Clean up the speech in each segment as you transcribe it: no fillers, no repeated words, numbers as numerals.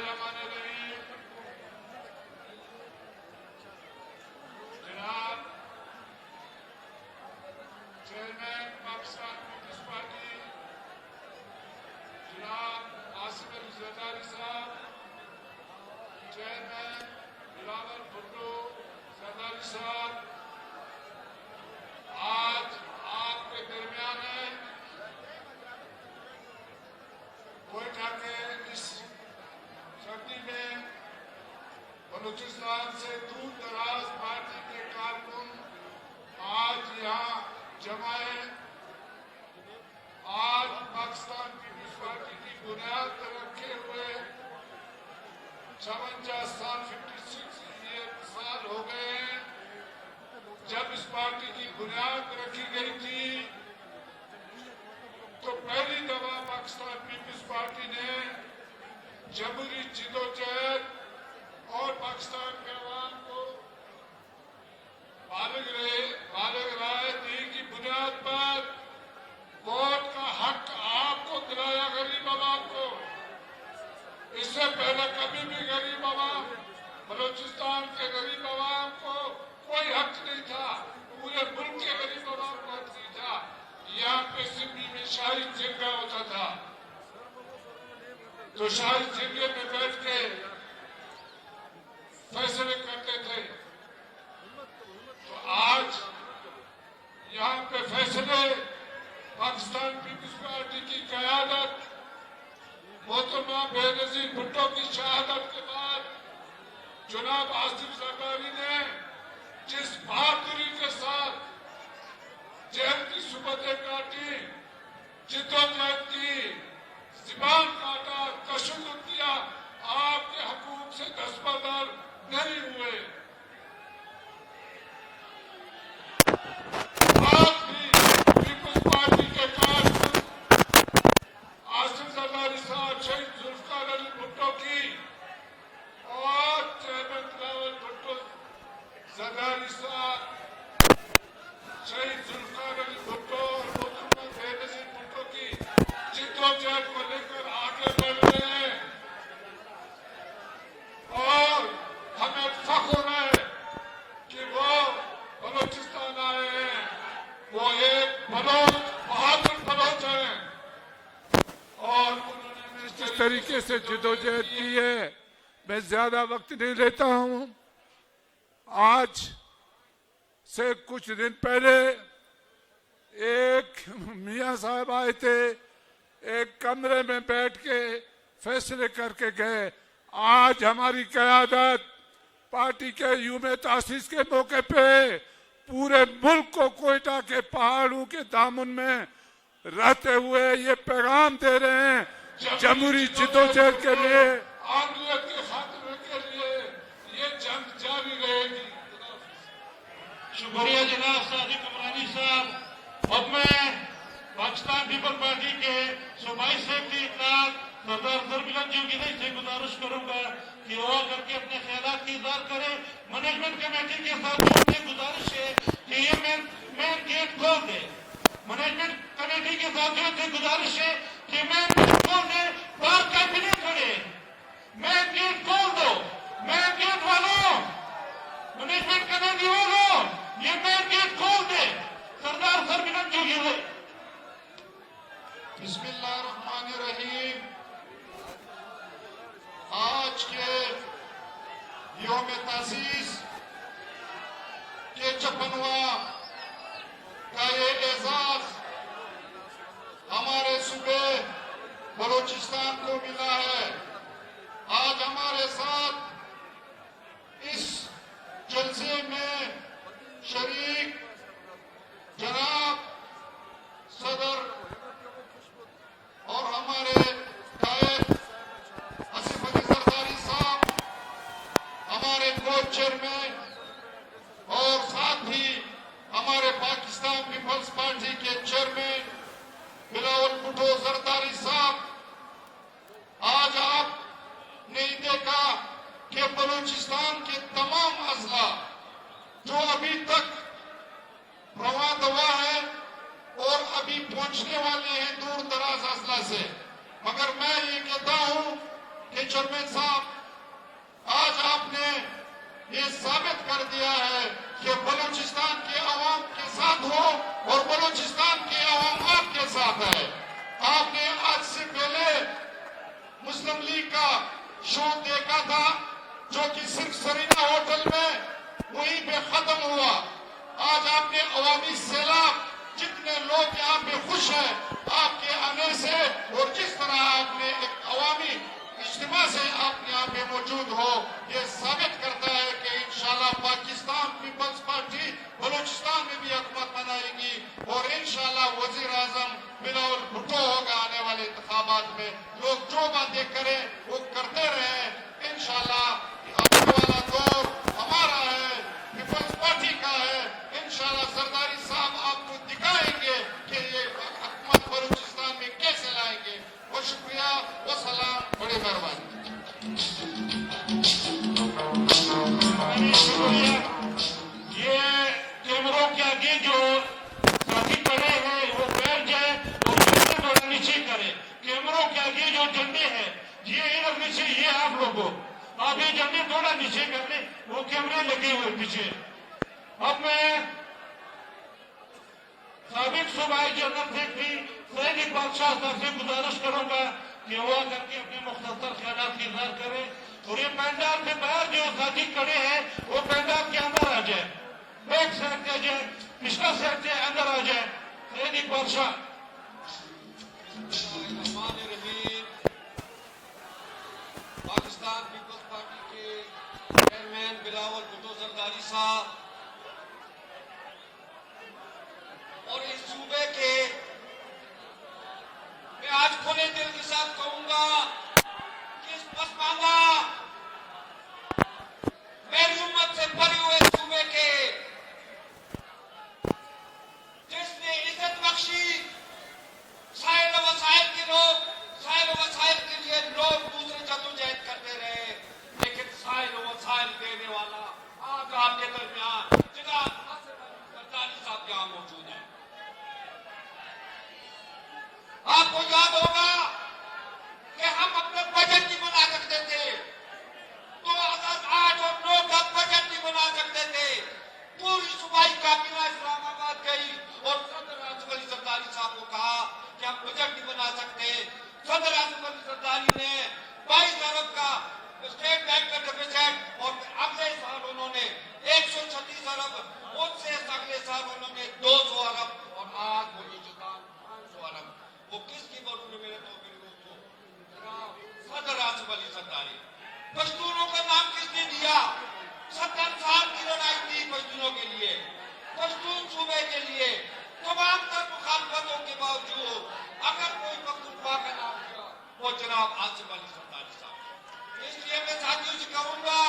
बिस्मिल्लाहिर्रहमानिर्रहीम। जनाब चेयरमैन पाकिस्तान पीपल्स पार्टी जनाब आसिफ अली जरदारी साहब, चेयरमैन बिलावल भुट्टो जरदारी साहब, आज आपके दरमियान है कोयटा के इस सर्दी में बलूचिस्तान से दूर दराज पार्टी के कारकुन आज यहाँ जमा है। आज पाकिस्तान पीपल्स पार्टी की बुनियाद रखे हुए 56 साल 56 साल हो गए हैं। जब इस पार्टी की बुनियाद रखी गई थी तो पहली दफा पाकिस्तान पीपल्स पार्टी ने जमहूरी जिदोजहद और पाकिस्तान के अवाम को बालिग राय दी की बुनियाद पर वोट का हक आपको दिलाया गरीब आवाम को। इससे पहले कभी भी गरीब आवाम, बलूचिस्तान के गरीब आवाम को कोई हक नहीं था, पूरे मुल्क के गरीब आवाम को हक नहीं था। यहाँ पे सिंधी में शाही जिरगा होता था तो शाही जिरगे में बैठ के फैसले करते थे। तो आज यहाँ पे फैसले पाकिस्तान पीपल्स पार्टी की क़यादत मोहतरमा बेनज़ीर भुट्टो की शहादत के बाद जनाब आसिफ जरदारी ने जिस बहादुरी के साथ जेल की सुबतें काटी, जिद्दोजहद की, ज़ुबान काटा, तशद्दुद किया, आपके हुकूक से दस्तबरदार नहीं हुए। आज भी पीपल्स पार्टी के कारकुन आसिफ जरदारी साहब, शहीद जुल्फ़िकार अली भुट्टो की और चेयरमैन बिलावल भुट्टो जरदारी साहब, शहीद जुल्फ़िकार अली भुट्टो और मोहतरमा बेनज़ीर भुट्टो की जिद्दोजहद को लेकर आगे बढ़ रहे हैं। और हमें फख्र है कि वो बलूचिस्तान आए हैं, वो एक बहादुर बलोच हैं और उन्होंने जिस तरीके से जिद्दोजहद की है। मैं ज्यादा वक्त नहीं लेता हूँ। आज से कुछ दिन पहले एक मियाँ साहब आए थे, एक कमरे में बैठ के फैसले करके गए। आज हमारी क़यादत पार्टी के यूम तासीस के मौके पे पूरे मुल्क को कोयटा के पहाड़ों के दामन में रहते हुए ये पैगाम दे रहे हैं, जमहूरी जिद्दोजहद के लिए, आमदीयत के खात्मे के लिए ये जंग जारी रहेगी। शुक्रिया जनाब सादी कमरानी साहब। अब मैं पाकिस्तान पीपल पार्टी के सूबाई सेक्रेटरी इत्तलात सरदार सरबिलन जोगिंदर से गुजारिश करूंगा कि वो आकर के अपने ख्यालात की इज़हार करें। मैनेजमेंट कमेटी के साथियों से गुजारिश है कि ये मेन गेट खोल दे। मैनेजमेंट कमेटी के साथियों से गुजारिश है कि मेन गेट खोल दे, बाहर कैबिनेट खड़े, मेन गेट खोल दो। मेन गेट वालों, मैनेजमेंट कमेटी वालों, ये मेन गेट खोल दे। सरदार सरबिलन जोगिंदर। बिस्मिल्लाहिर्रहमानिर्रहीम। आज के यौम तासीस के 56वां का ये एजाज हमारे सूबे बलूचिस्तान को मिला है। आज हमारे साथ इस जलसे में शरीक जनाब सदर और हमारे कायद आसिफ अली जरदारी साहब, हमारे को चेयरमैन और साथ ही हमारे पाकिस्तान पीपल्स पार्टी के चेयरमैन बिलावल भुट्टो जरदारी साहब। आज आपने देखा कि बलूचिस्तान के तमाम अजला जो अभी तक रवाना हुआ है और अभी पहुंचने वाले हैं दूर दराज अजला से, मगर मैं ये कहता हूं कि चेयरमैन साहब, आज आपने ये साबित कर दिया है कि बलूचिस्तान के अवाम के साथ हो और बलूचिस्तान के अवाम आपके साथ है। आपने आज से पहले मुस्लिम लीग का शो देखा था, जो कि सिर्फ सरीना होटल में वहीं पे खत्म हुआ। आज आपने अवामी सैलाब, जितने लोग यहाँ पे खुश हैं आपके आने से, और जिस तरह आपने एक अवामी इज्तिमा से आप यहाँ पे मौजूद हो, ये साबित करता है कि इंशाल्लाह पाकिस्तान पीपल्स पार्टी बलूचिस्तान में भी हुकूमत बनाएगी और इंशाल्लाह वजीर आजम बिलावल भुट्टो होगा आने वाले इंतखाबात में। लोग जो बातें करें वो करते रहे, इंशाल्लाह आने वाला दौर हमारा है, पीपल्स पार्टी का है। इंशाल्लाह सरदारी साहब आपको दिखाएंगे कि ये हुकूमत बलूचिस्तान में कैसे लाएंगे। बहुत शुक्रिया, वो सलाम, बड़ी मेहरबानी। ये कैमरों के आगे जो साथी खड़े हैं वो बैठ जाए और झंडे थोड़ा नीचे करे। कैमरों के आगे जो झंडे हैं ये इधर नीचे, ये आप लोगों, आप ये झंडे थोड़ा नीचे कर ले, वो कैमरे लगे हुए पीछे। अब मैं साबिक सूबाई जनरल सेक्रेटरी सैयद इकबाल शाह साहब से गुजारिश करूंगा कि वो करके अपने मुख्तसर ख्यालात की इज़हार करें और ये पंडाल से बाहर जो साथी खड़े हैं वो पंडाल के अंदर आ जाए, बैक साइड से आ जाए, पिछला साइड से अंदर आ जाए। सैयद इकबाल शाह। पाकिस्तान पीपल्स पार्टी के चेयरमैन बिलावल भुट्टो जरदारी साहब और इस सूबे के, मैं आज खुले दिल के साथ कहूंगा कि इस पसमानदा मेरी उम्मत से भरे हुए सूबे के, जिसने इज्जत बख्शी, साहिल वसाइल के लोग, साहिल वसाइल के लिए लोग दूसरे जद्दोजहद करते रहे, लेकिन साहिल वसाइल देने वाला आज आपके दरमियान जनाब सरदारी साहब यहाँ मौजूद है। आपको याद होगा कि हम अपने बजट नहीं बना सकते थे, 2008 और 9 का बजट नहीं बना सकते थे। पूरी सूबाई काबीना इस्लामाबाद गई और सदर आसिफ अली जरदारी साहब को कहा कि हम बजट नहीं बना सकते। सदर आसिफ अली जरदारी ने 22 अरब का स्टेट बैंक का डिफिसिट और अगले साल उन्होंने 136 अरब, उससे अगले साल उन्होंने 200 अरब और आज बलूचिस्तान 500 अरब। वो किसकी बदौलत में, मेरे दोस्तों, सदर आसिफ अली जरदारी। पश्तूनों का नाम किसने दिया? 70 साल की लड़ाई थी पश्तूनों के लिए, पश्तून सूबे के लिए। तमाम तर मुखालफतों के बावजूद अगर कोई पख्तूनख्वा का नाम दिया वो जनाब आसिफ अली जरदारी साहब। इसलिए मैं साथियों से कहूंगा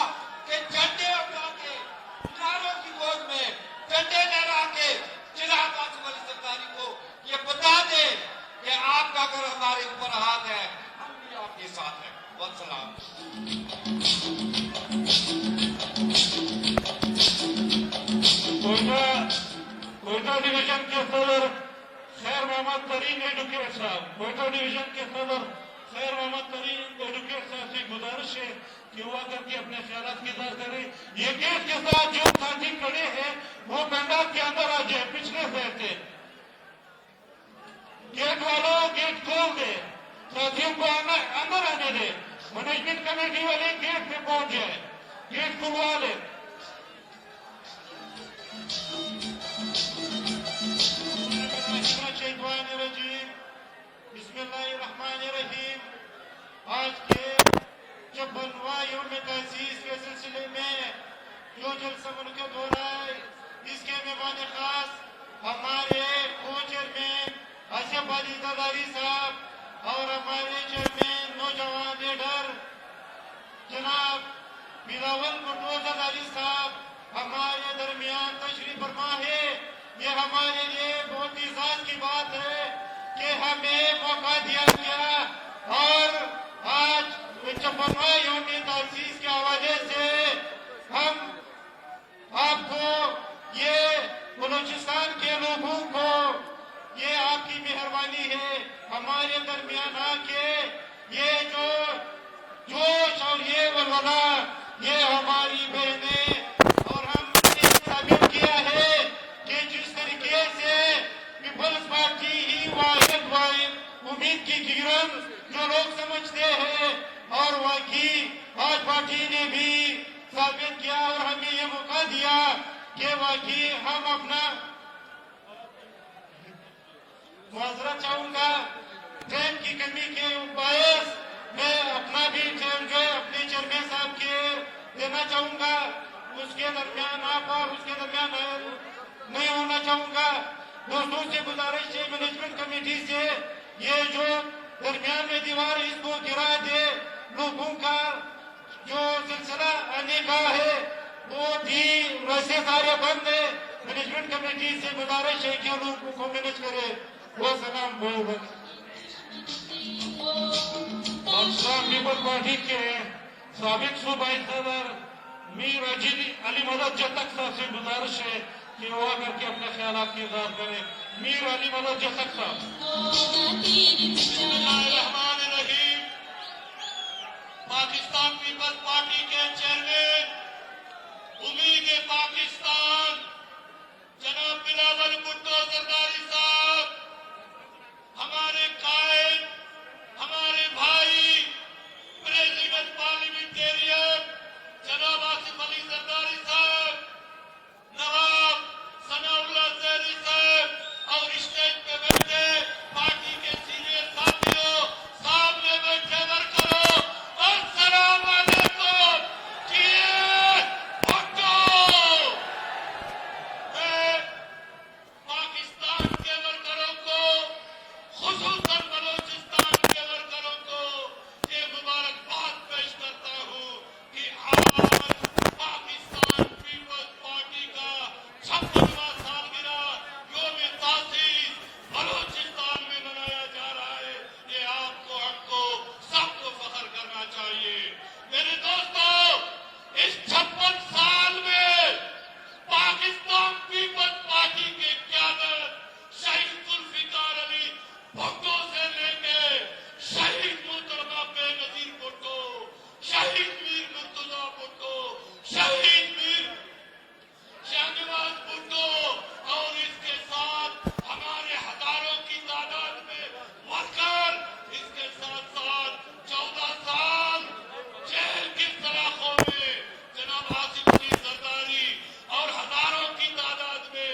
कि झंडे उठा के, नारों की गोद में झंडे लहरा के जनाब आसिफ अली जरदारी को ये बता दे कि आपका अगर हमारे ऊपर हाथ है, हम भी आपके साथ हैं। वस्सलाम। कोयटा डिवीजन के सदर खैर मोहम्मद तरीन एडवोकेट साहब, कोयटा डिवीजन के सदर खैर मोहम्मद तरीन एडवोकेट साहब से गुजारिश है कि वो आकर के अपने ख्यालात की इज़हार करें। ये गेट के साथ जो साथी खड़े हैं वो पंडाल के अंदर आ जाए, पिछले साइड से। गेट वालों गेट खोल दे, साथियों को अंदर आने दे। मैनेजमेंट कमेटी वाले गेट पे पहुंच जाए, गेट खुलवा ले। बिस्मिल्लाहिर्रहमानिर्रहीम। आज के 56वां यौम तअसीस के सिलसिले में जो जलसा मुनक़िद हो रहा है, इसके मेहमान खास हमारे को चेयरमैन आसिफ अली जरदारी साहब और हमारे चेयरमैन नौजवान लीडर जनाब बिलावल भुट्टो जरदारी साहब हमारे दरमियान तशरीफ फरमा है। ये हमारे लिए बहुत ही इज़्ज़त की बात है कि हमें मौका दिया गया और आज 56वां यौम तअसीस के हवाले से हम आपको, ये बलूचिस्तान के लोगों को, ये आपकी मेहरबानी है हमारे दरमियान आके ये जो जोश और ये वलवला, ये हमारी बहनें और हमने साबित किया है कि जिस तरीके से पीपल्स पार्टी ही वाहिद उम्मीद की किरण जो लोग समझते हैं, और वाकई आज पार्टी ने भी साबित किया और हमें ये मौका दिया कि वाकई हम अपना मुआवजा चाहूंगा ट्रेन की कमी के बायस मैं अपना भी ट्रेन जो अपने चेयरमैन साहब के देना चाहूंगा, उसके दरमियान आप और उसके दरमियान नहीं होना चाहूंगा। दोस्तों से गुजारिश है मैनेजमेंट कमेटी से, ये जो दरमियान में दीवार इसको गिरा दे, लोगों का जो सिलसिला आने का है वो भी वैसे सारे बंद है। मैनेजमेंट कमेटी से गुजारिश है कि लोगों को मैनेज करे। वो सलाम बहुत पाकिस्तान पीपल पार्टी के साबिक सूबाई सदर मीर अली मदद जतक साहब से गुजारिश है कि वो आकर के अपने ख्याल की इजहार करें। मीर अली मदद जतक साहब। पाकिस्तान पीपल्स पार्टी के चेयरमैन उम्मीद पाकिस्तान जनाब बिलावल भुट्टो जरदारी साहब, हमारे कायद, हमारे भाई प्रेसिडेंट पार्लियामेंटेरियन जनाब आसिफ अली जरदारी साहब, नवाब सनाउल्लाह जहरी साहब और स्टेज पे बैठे पार्टी के सीनियर साथियों, सामने बैठे वर्करों, अस्सलाम वालेकुम। मैं पाकिस्तान के वर्करों को, खुसूसन बलोचिस्तान के वर्करों को ये मुबारकबाद पेश करता हूं कि आज पाकिस्तान पीपल्स पार्टी का 56वां सालगिरह योम तासीस बलोचिस्तान में मनाया जा रहा है। ये आपको, हमको, सबको फख्र करना चाहिए। मेरे दोस्तों, इस 56 साल में पाकिस्तान पीपल्स पार्टी के क्यादत शहीद जुल्फिकार अली भुट्टो से लेके शहीद मोहतरमा बेनजीर भुट्टो, शहीद मीर मुर्तजा भुट्टो, शहीद मीर शाहनवाज भुट्टो और इसके साथ हमारे हजारों की तादाद में वर्कर, इसके साथ साथ 14 साल जेल की सलाखों में जनाब आसिफ अली जरदारी और हजारों की तादाद में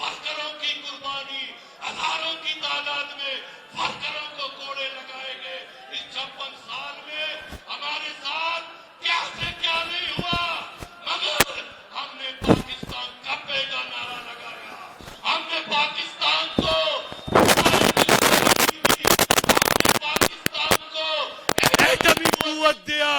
वर्करों की कुर्बानी, हजारों की तादाद में वर्करों को कोड़े लगाए गए। इस 56 साल में हमारे साथ क्या से क्या नहीं हुआ, मगर हमने पाकिस्तान कब्बे का नारा लगाया, हमने पाकिस्तान को कुव्वत दिया,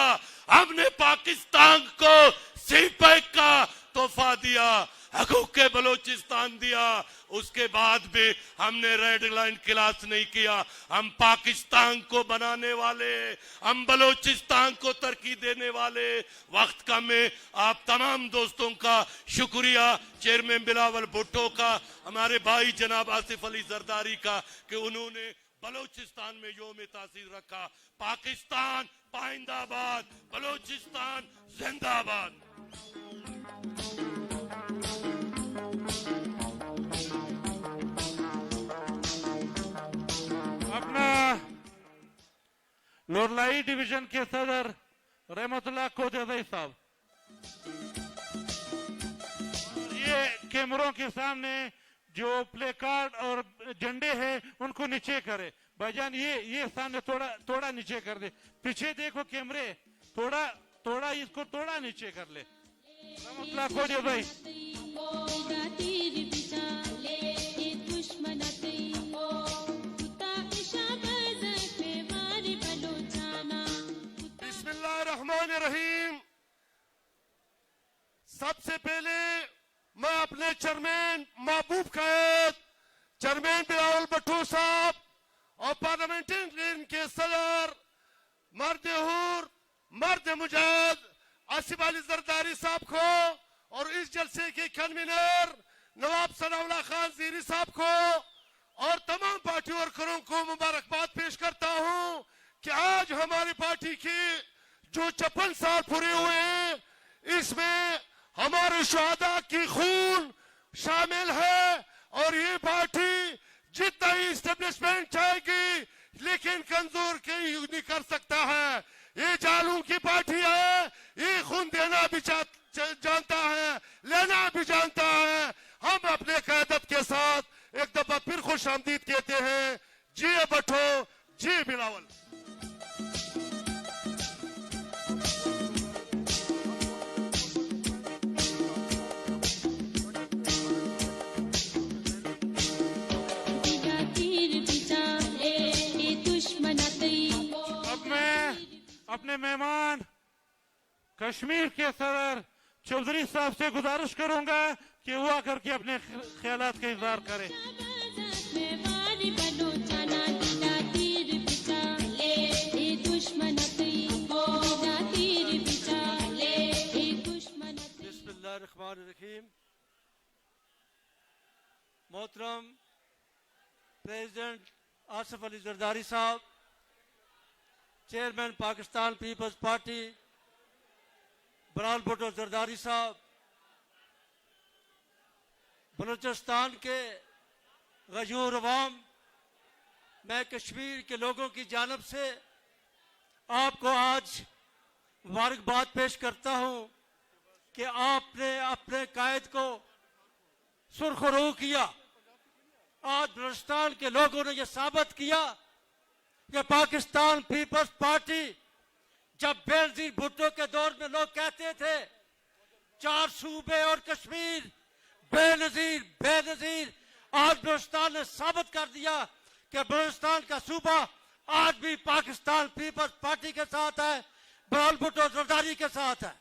हमने पाकिस्तान को सीपैक का तोहफा दिया, हकूक बलोचिस्तान दिया। उसके बाद भी हमने रेड लाइन क्लास नहीं किया। हम पाकिस्तान को बनाने वाले, हम बलोचिस्तान को तरक्की देने वाले। वक्त कम है, आप तमाम दोस्तों का शुक्रिया, चेयरमैन बिलावल भुट्टो का, हमारे भाई जनाब आसिफ अली जरदारी का कि उन्होंने बलोचिस्तान में योम तासीस रखा। पाकिस्तान पाइंदाबाद, बलोचिस्तान जिंदाबाद। अपना लोरलाई डिवीजन के सदर रहमतुल्लाह कोदई साहब, ये कैमरों के सामने जो प्ले कार्ड और झंडे हैं उनको नीचे करे। भाईजान ये सामने थोड़ा नीचे कर दे, पीछे देखो कैमरे, थोड़ा इसको थोड़ा नीचे कर ले। रहमतुल्लाह कोदई भाई। बिस्मिल्लाहिर्रहमानिर्रहीम। सबसे पहले मैं अपने चेयरमैन महबूब कैद चेयरमैन बिलावल भुट्टो साहब और पार्लियामेंटेरियन के सदर मर्द हुर, मर्द मुजाहिद आसिफ अली जरदारी साहब को और इस जलसे के कन्वीनर नवाब सनाउल्लाह खान ज़ीरी साहब को और तमाम पार्टी वर्करों को मुबारकबाद पेश करता हूं कि आज हमारी पार्टी की जो 56 साल पूरे हुए हैं, इसमें हमारे शहादा की खून शामिल है। और ये पार्टी जितना ही इस्टेब्लिशमेंट चाहेगी, लेकिन कमजोर नहीं कर सकता है। ये जालू की पार्टी है, ये खून देना भी जानता है, लेना भी जानता है। हम अपने क़यादत के साथ एक दफा फिर खुश आमदीद कहते हैं। जी भुट्टो, जी बिलावल। अब मैं अपने मेहमान कश्मीर के सदर चौधरी साहब से गुजारिश करूंगा कि वो आकर के अपने ख्यालात का इजहार करें। बिस्मिल्लाहिर्रहमानिर्रहीम। मोहतरम प्रेसिडेंट आसिफ अली जरदारी साहब, चेयरमैन पाकिस्तान पीपल्स पार्टी बलावल भुट्टो जरदारी साहब, बलूचिस्तान के गयूर अवाम, मैं कश्मीर के लोगों की जानब से आपको आज मुबारकबाद पेश करता हूं कि आपने अपने कायद को सुरखरू किया। आज बलूचिस्तान के लोगों ने यह साबित किया कि पाकिस्तान पीपल्स पार्टी, जब बेनजीर भुट्टो के दौर में लोग कहते थे 4 सूबे और कश्मीर बेनजीर बेनजीर, आज बलूचिस्तान ने साबित कर दिया कि बलूचिस्तान का सूबा आज भी पाकिस्तान पीपल्स पार्टी के साथ है, बलावल भुट्टो जरदारी के साथ है।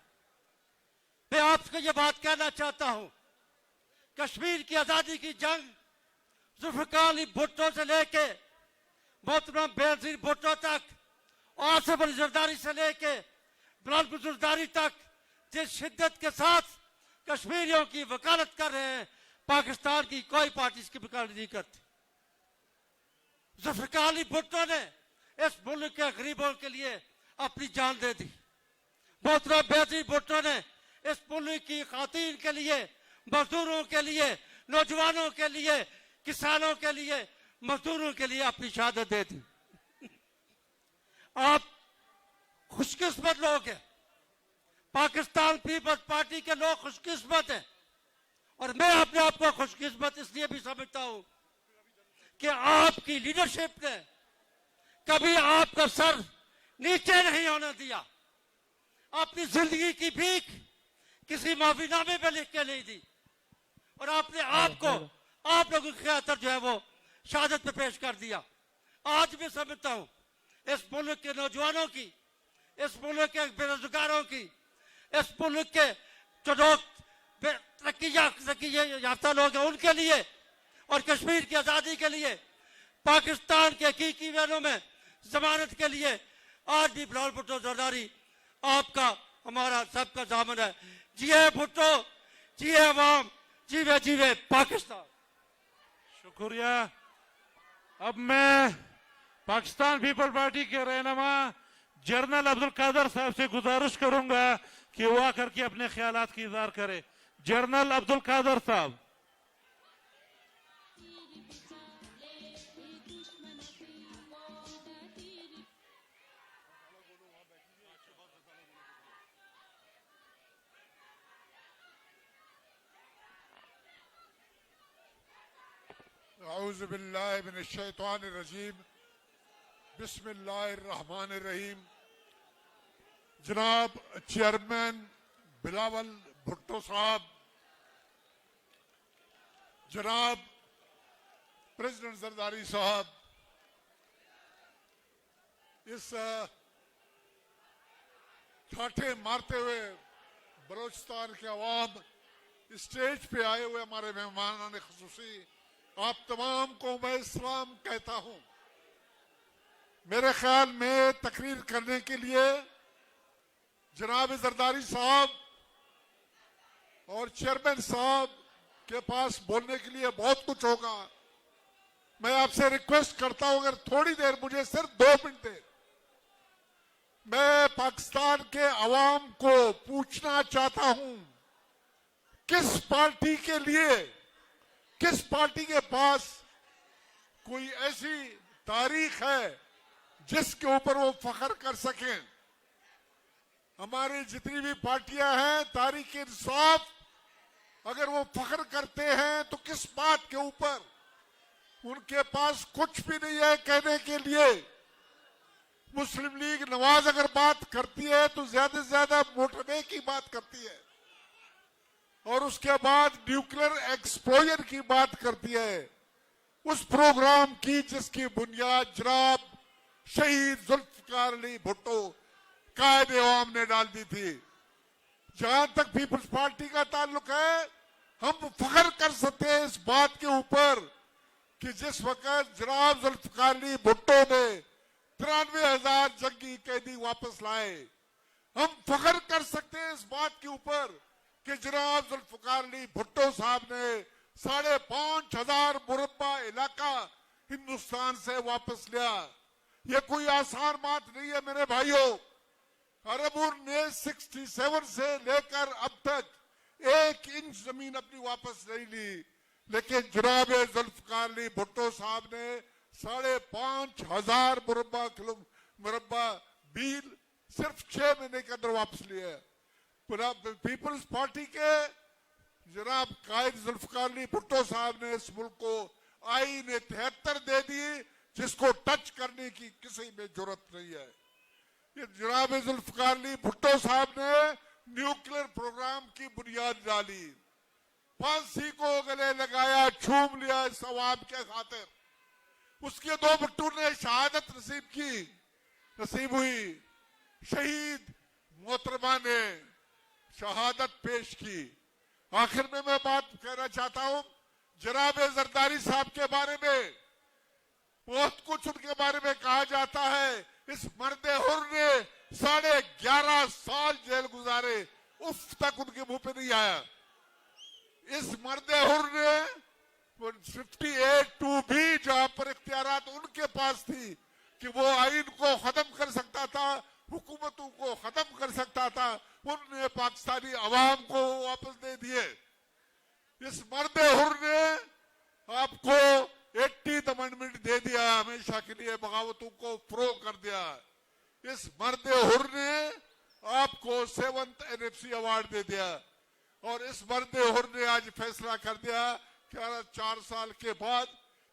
मैं आपसे ये बात कहना चाहता हूं, कश्मीर की आजादी की जंग जुल्फ़िकार अली भुट्टो से लेके मोहतरम बेनजीर भुट्टो तक, आसिफ अली जरदारी से लेके बलावल भुट्टो जरदारी तक जिस शिद्दत के साथ कश्मीरियों की वकालत कर रहे हैं, पाकिस्तान की कोई पार्टी इसकी वकालत नहीं करती। जुल्फ़िकार अली भुट्टो ने इस मुल्क के गरीबों के लिए अपनी जान दे दी। मोहतरम बेनजीर भुट्टो ने इस मुल्क की खातीन के लिए, मजदूरों के लिए, नौजवानों के लिए, किसानों के लिए, मजदूरों के लिए अपनी शहादत दे दी। आप खुशकिस्मत लोग हैं, पाकिस्तान पीपल्स पार्टी के लोग खुशकिस्मत हैं, और मैं अपने आप को खुशकिस्मत इसलिए भी समझता हूं कि आपकी लीडरशिप ने कभी आपका सर नीचे नहीं होने दिया, अपनी जिंदगी की भीख किसी माफीनामे पे लिख के नहीं दी, और आपने आपको आप लोगों की खातिर जो है वो शहादत पे पेश कर दिया। आज भी समझता हूं इस मुल्क के नौजवानों की, इस मुल्क के बेरोजगारों की, इस मुल्क के जो लोग तरक्की याफ्ता लोग हैं उनके लिए, और कश्मीर की आजादी के लिए, पाकिस्तान के हकीकी वैनों में जमानत के लिए आज भी बलावल भुट्टो जरदारी आपका हमारा सबका दामन है। जिए भुट्टो, जिए अवाम, जीवे जीवे पाकिस्तान। शुक्रिया। अब मैं पाकिस्तान पीपल पार्टी के रहनुमा जनरल अब्दुल कादर साहब से गुजारिश करूंगा कि वो आकर के अपने ख्यालात की इज़हार करें। जनरल अब्दुल कादर साहब। औज़ु बिल्लाहि मिनश शैतानिर रजीम, बिस्मिल्लाहिर्रहमानिर्रहीम। जनाब चेयरमैन बिलावल भुट्टो साहब, जनाब प्रेसिडेंट जरदारी साहब, इस ठाठे मारते हुए बलोचिस्तान के अवाम, स्टेज पे आए हुए हमारे मेहमानान खुसूसी, आप तमाम को मैं सलाम कहता हूं। मेरे ख्याल में तकरीर करने के लिए जनाब जरदारी साहब और चेयरमैन साहब के पास बोलने के लिए बहुत कुछ होगा। मैं आपसे रिक्वेस्ट करता हूं, अगर थोड़ी देर मुझे सिर्फ 2 मिनट दे। मैं पाकिस्तान के अवाम को पूछना चाहता हूं, किस पार्टी के लिए, किस पार्टी के पास कोई ऐसी तारीख है जिसके ऊपर वो फख्र कर सकें? हमारी जितनी भी पार्टियां हैं, तारीख इंसाफ, अगर वो फख्र करते हैं तो किस बात के ऊपर? उनके पास कुछ भी नहीं है कहने के लिए। मुस्लिम लीग नवाज अगर बात करती है तो ज्यादा से ज्यादा मोटरवे की बात करती है और उसके बाद न्यूक्लियर एक्सप्लोजर की बात करती है, उस प्रोग्राम की जिसकी बुनियाद जनाब शहीद जुल्फिकार अली भुट्टो कायदे अवाम ने डाल दी थी। जहां तक पीपल्स पार्टी का ताल्लुक है, हम फख्र कर सकते हैं इस बात के ऊपर कि जिस वक्त जनाब जुल्फिकार अली भुट्टो ने 93,000 जंगी कैदी वापस लाए, हम फख्र कर सकते हैं इस बात के ऊपर कि जनाब जुल्फिकार अली भुट्टो साहब ने 5,500 मुरब्बा इलाका हिंदुस्तान से वापस लिया। ये कोई आसान बात नहीं है मेरे भाइयों। अरबुर ने 67 से लेकर अब तक 1 इंच जमीन अपनी वापस नहीं ली, लेकिन जनाब जुल्फिकार अली भुट्टो साहब ने 5,500 मुरब्बा बील सिर्फ 6 महीने के अंदर वापस लिए। पीपल्स पार्टी के जनाब कायद जुल्फिकार अली भुट्टो साहब ने इस मुल्क को आईन 73 दे दी, जिसको टच करने की किसी में जरूरत नहीं है। ये जनाब जुल्फिकार अली भुट्टो साहब ने न्यूक्लियर प्रोग्राम की बुनियाद डाली, फांसी को गले लगाया, छूम लिया इस अवाम के खातिर। उसके 2 भुट्टो ने शहादत नसीब हुई। शहीद मोहतरमा ने शहादत पेश की। आखिर में मैं बात कहना चाहता हूं, जनाब जरदारी साहब के बारे में बहुत कुछ उनके बारे में कहा जाता है। इस मर्दे हुर ने 11.5 साल जेल गुजारे, उफ तक उनके मुंह पे नहीं आया। इस मर्दे हुर ने 58(2) भी जहां पर इख्तियारात उनके पास थी कि वो आइन को खत्म कर सकता था, हुकूमतों को खत्म कर सकता था, उन्होंने पाकिस्तानी अवाम को वापस दे दिए। इस मर्दे हुर ने आपको 80th अमेंडमेंट दे दिया, हमेशा के लिए बगावतों को प्रो कर दिया। इस मर्दे हुर ने आपको 7th NFC अवार्ड दे दिया और इस मर्दे हुर ने आज फैसला कर दिया कि 4 साल के बाद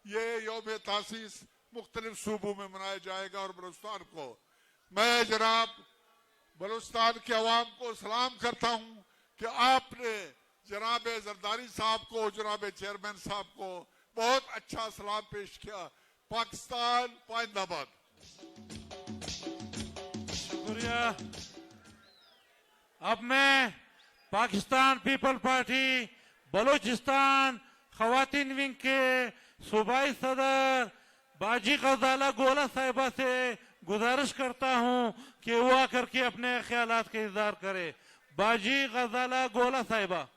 ये यौम तासीस मुख्तलिफ सूबों में मनाया जाएगा। और बलूचिस्तान को मैं जनाब बलूचिस्तान के अवाम को सलाम करता हूं कि आपने जनाब जरदारी साहब को, जनाब चेयरमैन साहब को बहुत अच्छा सलाम पेश किया। पाकिस्तान पाइंदाबाद। शुक्रिया। अब मैं पाकिस्तान पीपल पार्टी बलूचिस्तान खवातीन विंग के सूबाई सदर बाजी गजाला गोला साहिबा से गुजारिश करता हूं कि वो आकर के अपने ख्यालात का इजहार करे। बाजी गजाला गोला साहिबा।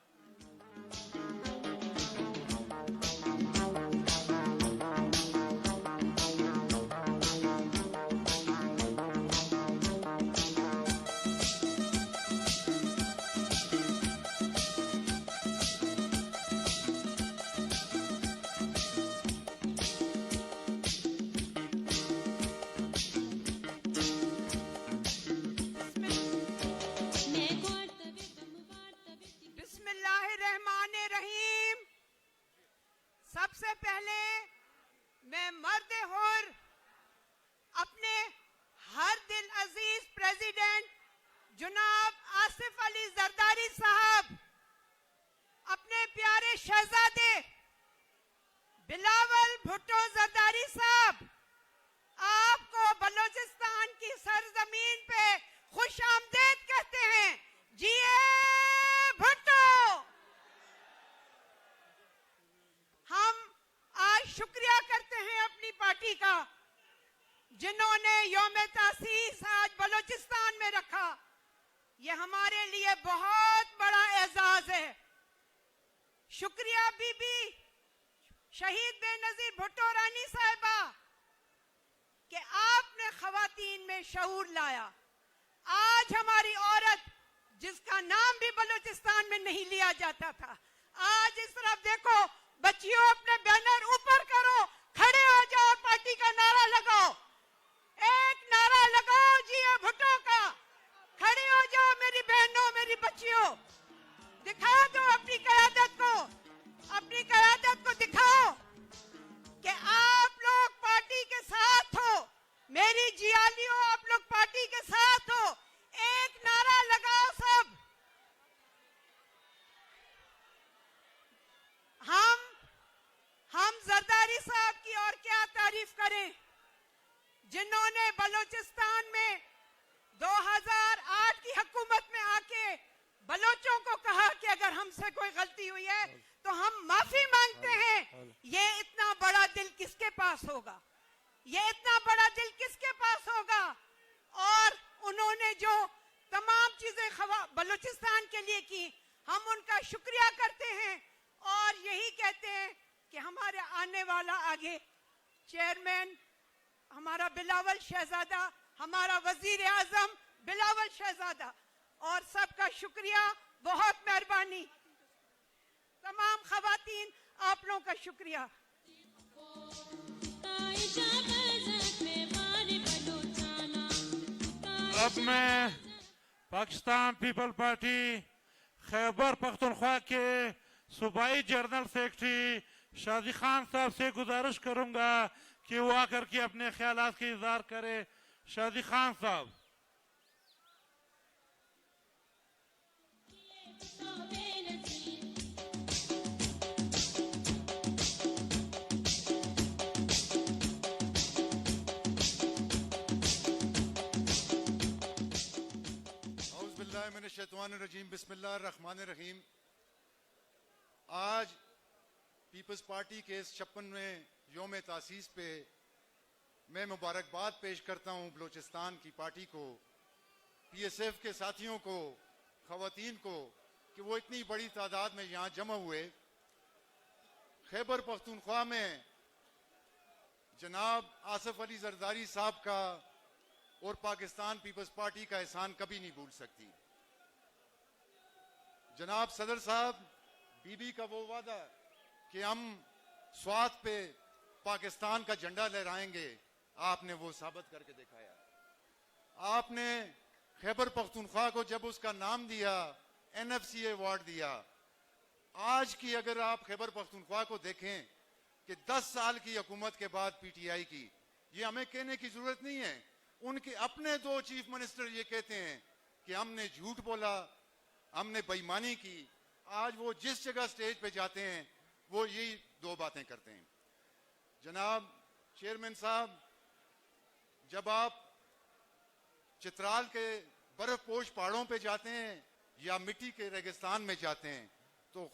बिस्मिल्लाहिर्रहमानिर्रहीम। सबसे पहले मैं मर्द हुर अपने हर दिल अजीज प्रेसिडेंट जनाब आसिफ अली जरदारी साहब, अपने प्यारे शहजादे बिलावल भुट्टो जरदारी साहब, आपको बलूचिस्तान की सरजमीन पे खुश आमदेद कहते हैं। जिए भुट्टो। हम आज शुक्रिया करते हैं अपनी पार्टी का, जिन्होंने यौम तासीस आज बलूचिस्तान में रखा। ये हमारे लिए बहुत बड़ा एजाज है। शुक्रिया बीबी शहीद बेनजीर भुट्टो रानी साहिबा कि आपने खवातीन में शऊर लाया। आज हमारी औरत जिसका नाम भी बलूचिस्तान में नहीं लिया जाता था, आज इस तरफ देखो, बच्चियों अपने बैनर ऊपर करो, खड़े हो जाओ, पार्टी का नारा लगाओ, एक नारा लगाओ जिया भुट्टो का, खड़े हो जाओ मेरी बहनों, मेरी बच्चियों, दिखा दो अपनी क़यादत को, अपनी क़यादत को दिखाओ कि आप लोग पार्टी के साथ हो, मेरी जियालियों आप लोग पार्टी के साथ हो, एक नारा लगाओ सब। हम जरदारी साहब की और क्या तारीफ करें, जिन्होंने बलूचिस्तान में 2008 की हुकूमत में आके बलोचों को कहा कि अगर हमसे कोई गलती हुई है तो हम माफी मांगते हैं। ये इतना बड़ा दिल किसके पास होगा, ये इतना बड़ा दिल किसके पास होगा? और उन्होंने जो तमाम चीजें बलूचिस्तान के लिए की, हम उनका शुक्रिया करते हैं और यही कहते हैं कि हमारे आने वाला आगे चेयरमैन हमारा बिलावल शहजादा, हमारा वजीर आजम बिलावल शहजादा, और सबका शुक्रिया, बहुत मेहरबानी। तमाम खवातीन आप लोगों का शुक्रिया। अब मैं पाकिस्तान पीपल पार्टी खैबर पख्तूनख्वा के सूबाई जनरल सेक्रेटरी शादी खान साहब से गुजारिश करूंगा कि वो आकर के अपने ख्यालात की इज़हार करे। शादी खान साहब। रजीम बिस्मिल्लाहिर्रहमानिर्रहीम। आज पीपल्स पार्टी के इस 56वें योम तासीस पे मैं मुबारकबाद पेश करता हूँ बलूचिस्तान की पार्टी को, पीएसएफ के साथियों को, खवातीन को कि वो इतनी बड़ी तादाद में यहाँ जमा हुए। खैबर पख्तूनख्वा में जनाब आसिफ अली जरदारी साहब का और पाकिस्तान पीपल्स पार्टी का एहसान कभी नहीं भूल सकती। जनाब सदर साहब, बीबी का वो वादा कि हम स्वात पे पाकिस्तान का झंडा लहराएंगे, आपने वो साबित करके दिखाया। आपने खैबर पख्तूनख्वा को जब उसका नाम दिया, एनएफसी अवार्ड दिया। आज की अगर आप खैबर पख्तूनख्वा को देखें कि 10 साल की हुकूमत के बाद पीटीआई की, ये हमें कहने की जरूरत नहीं है, उनके अपने 2 चीफ मिनिस्टर ये कहते हैं कि हमने झूठ बोला, हमने बेईमानी की। आज वो जिस जगह स्टेज पे जाते हैं वो यही 2 बातें करते हैं। जनाब चेयरमैन साहब, जब आप चित्राल के बर्फपोश पहाड़ों पे जाते हैं या मिट्टी के रेगिस्तान में जाते हैं तो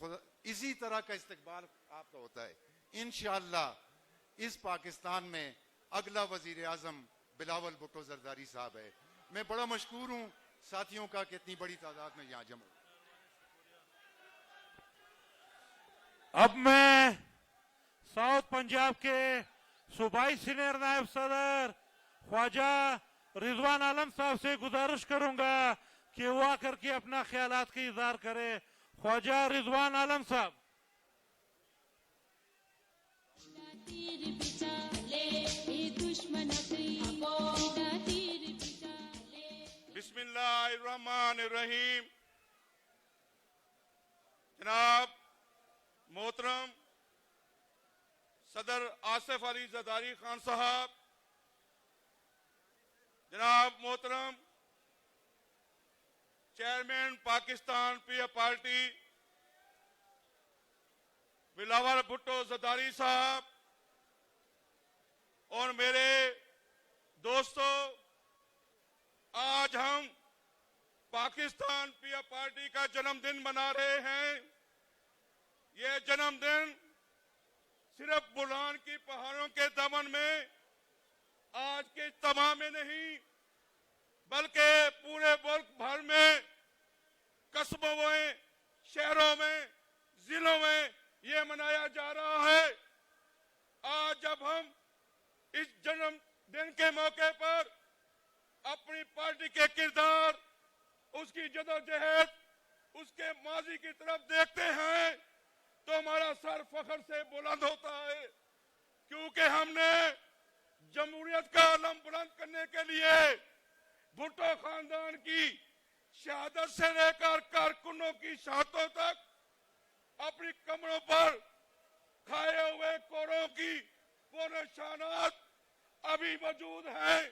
इसी तरह का इस्तकबाल आपका होता है। इंशाअल्लाह इस पाकिस्तान में अगला वजीर आजम बिलावल भुट्टो जरदारी साहब है। मैं बड़ा मशकूर हूँ साथियों का कि इतनी बड़ी तादाद में यहाँ जमा। अब मैं साउथ पंजाब के सूबाई सीनियर नायब सदर ख्वाजा रिजवान आलम साहब से गुजारिश करूंगा कि वो आकर के अपना ख्यालात की इज़हार करे। ख्वाजा रिजवान आलम साहब। बिस्मिल्लाहिर्रहमानिर्रहीम। जनाब मोहतरम सदर आसिफ अली जरदारी खान साहब, जनाब मोहतरम चेयरमैन पाकिस्तान पीपल्स पार्टी बिलावल भुट्टो जरदारी साहब और मेरे दोस्तों, आज हम पाकिस्तान पीपल्स पार्टी का जन्मदिन मना रहे हैं। ये जन्मदिन सिर्फ बुलंद की पहाड़ों के दमन में आज के इज्तिमा में नहीं बल्कि पूरे मुल्क भर में, कस्बों में, शहरों में, जिलों में ये मनाया जा रहा है। आज जब हम इस जन्मदिन के मौके पर अपनी पार्टी के किरदार उसकी जदोजहद, उसके माजी की तरफ देखते हैं तो हमारा सर फख्र से बुलंद होता है, क्योंकि हमने जमहूरियत का आलम बुलंद करने के लिए भुट्टो खानदान की शहादत से लेकर कारकुनों की शहादतों तक अपनी कमरों पर खाए हुए कोरों की वो निशानात अभी मौजूद हैं।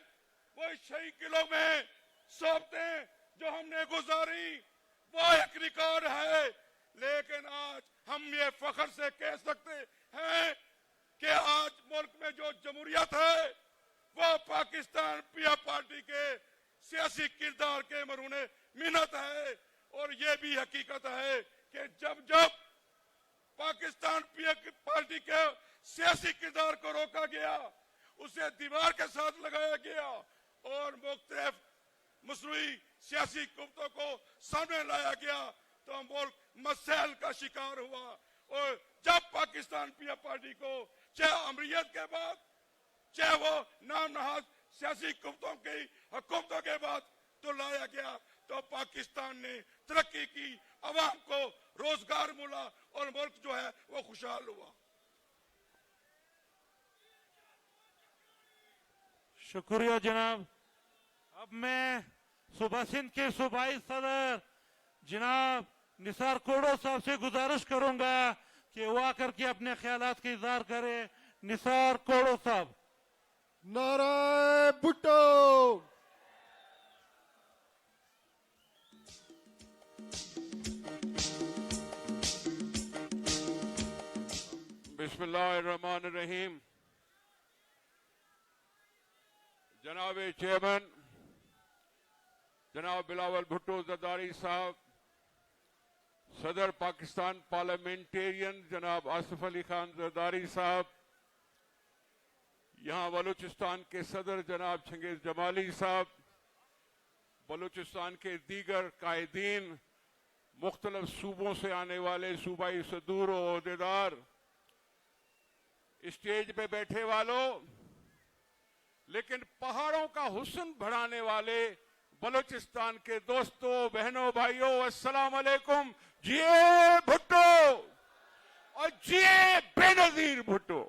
वो 6 किलो में सौंपतें जो हमने गुजारी वो एक रिकॉर्ड है। लेकिन आज हम ये फख्र से कह सकते हैं कि आज मुल्क में जो जमहूरियत है वो पाकिस्तान पीपल्स पार्टी के सियासी किरदार के मरूने मिन्नत है। और ये भी हकीकत है कि जब जब पाकिस्तान पीपल्स पार्टी के सियासी किरदार को रोका गया, उसे दीवार के साथ लगाया गया और मुख्तलिफ मसरूई सियासी कुव्वतों को सामने लाया गया, तो मुल्क मसैल का शिकार हुआ। और जब पाकिस्तान पीपल्स पार्टी को चाहे अमरीत के बाद, चाहे वो नाम नहाज सियासी कुव्वतों की हुकूमतों के बाद तो लाया गया, तो पाकिस्तान ने तरक्की की, अवाम को रोजगार मिला और मुल्क जो है वो खुशहाल हुआ। शुक्रिया जनाब। अब मैं सूबा सिंध के सूबाई सदर जनाब निसार कोड़ो साहब से गुजारिश करूंगा कि वो आकर के अपने ख्यालात का इजहार करें। निसार कोड़ो साहब। नाराय भुट्टो। बिस्मिल्लाहिर्रहमानिर्रहीम। जनाब चेयरमैन जनाब बिलावल भुट्टो जरदारी साहब, सदर पाकिस्तान पार्लियामेंटेरियन जनाब आसिफ अली खान जरदारी साहब, यहाँ बलूचिस्तान के सदर जनाब चंगेज जमाली साहब, बलूचिस्तान के दीगर कायदीन, मुख्तलिफ सूबों से आने वाले सूबाई सदूर और ओहदेदार, स्टेज पे बैठे वालों, लेकिन पहाड़ों का हुस्न बढ़ाने वाले बलूचिस्तान के दोस्तों, बहनों, भाइयों, अस्सलाम वालेकुम। जिए भुट्टो और जिए बेनजीर भुट्टो।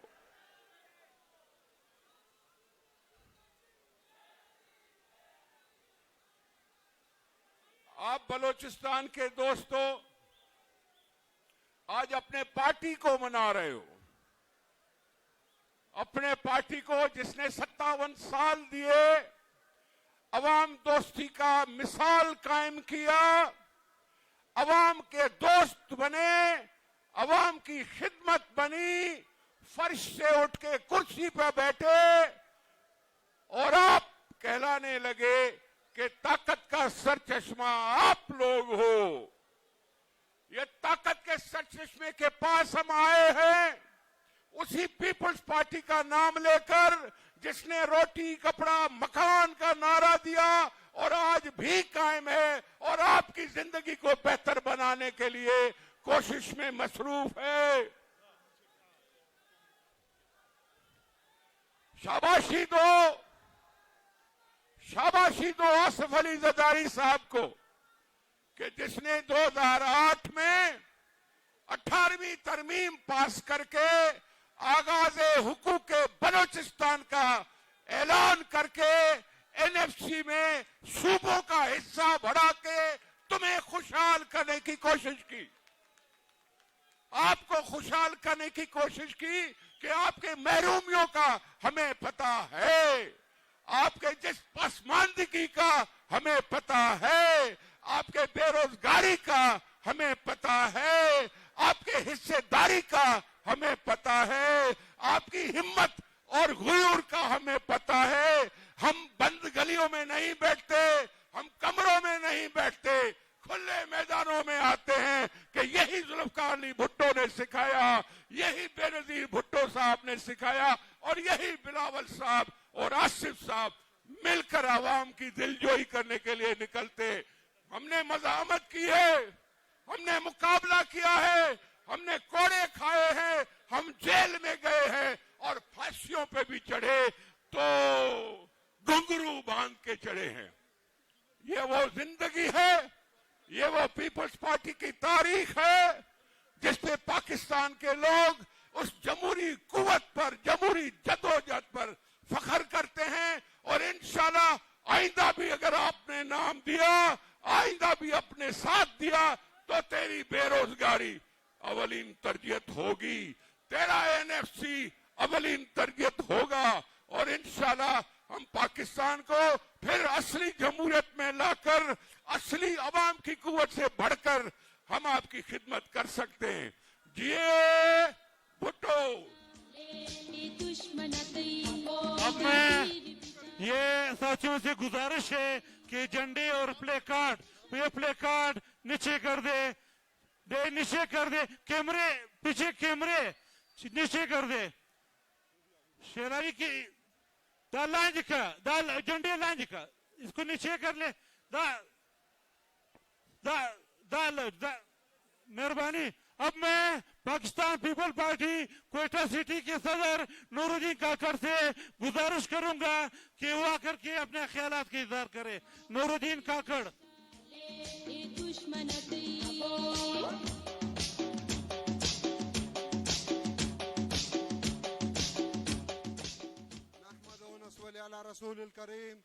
आप बलूचिस्तान के दोस्तों आज अपने पार्टी को मना रहे हो, अपने पार्टी को जिसने 57 साल दिए, अवाम दोस्ती का मिसाल कायम किया, अवाम के दोस्त बने, अवाम की खिदमत बनी, फर्श से उठ के कुर्सी पर बैठे और आप कहलाने लगे कि ताकत का सरचश्मा आप लोग हो। ये ताकत के सरचश्मे के पास हम आए हैं उसी पीपल्स पार्टी का नाम लेकर, जिसने रोटी कपड़ा मकान का नारा दिया और आज भी कायम है और आपकी जिंदगी को बेहतर बनाने के लिए कोशिश में मसरूफ है। शाबाशी दो आसिफ अली जरदारी साहब को कि जिसने 2008 में 18वीं तरमीम पास करके आगाज़े हुकूक बलूचिस्तान का ऐलान करके एनएफसी में सूबों का हिस्सा बढ़ा के तुम्हें खुशहाल करने की कोशिश की, आपको खुशहाल करने की कोशिश की कि आपके महरूमियों का हमें पता है, आपके जिस पसमानदगी का हमें पता है, आपके बेरोजगारी का हमें पता है, आपके हिस्सेदारी का हमें पता है, आपकी हिम्मत और गुरूर का हमें पता है। हम बंद गलियों में नहीं बैठते, हम कमरों में नहीं बैठते, खुले मैदानों में आते हैं कि यही जुल्फकार अली भुट्टो ने सिखाया, यही बेनजीर भुट्टो साहब ने सिखाया और यही बिलावल साहब और आसिफ साहब मिलकर आवाम की दिलजोई करने के लिए निकलते। हमने मज़ाहमत की है, हमने मुकाबला किया है, हमने कोड़े खाए हैं, हम जेल में गए हैं और फांसियों पे भी चढ़े तो घुंघरू बांध के चढ़े हैं। ये वो जिंदगी है, ये वो पीपल्स पार्टी की तारीख है जिसपे पाकिस्तान के लोग उस जमहूरी कुव्वत पर, जमहूरी जदोजहद पर फख्र करते हैं। और इंशाल्लाह आइंदा भी अगर आपने नाम दिया, आइंदा भी अपने साथ दिया, तो तेरी बेरोजगारी अवलीन तरबियत होगी, तेरा एनएफसी अवलीन तरबियत होगा। और इंशाल्लाह हम पाकिस्तान को फिर असली जमहूरियत में लाकर, असली अवाम की कुव्वत से बढ़कर हम आपकी खिदमत कर सकते हैं। जिए भुट्टो। अब मैं ये साथियों से गुजारिश है कि झंडे और प्ले कार्ड नीचे कर दे, नीचे कर दे, कैमरे पीछे, कैमरे नीचे कर दे। शेराई की दाल लाइन का, दाल झंडे लाइन का, इसको नीचे कर ले। मेहरबानी। अब मैं Pakistan people party Quetta city के सदर नूरुद्दीन काकड़ से गुजारिश करूंगा कि वो आकर के अपने ख्यालात का इजहार करे। नूरुद्दीन काकड़। रसूल करीम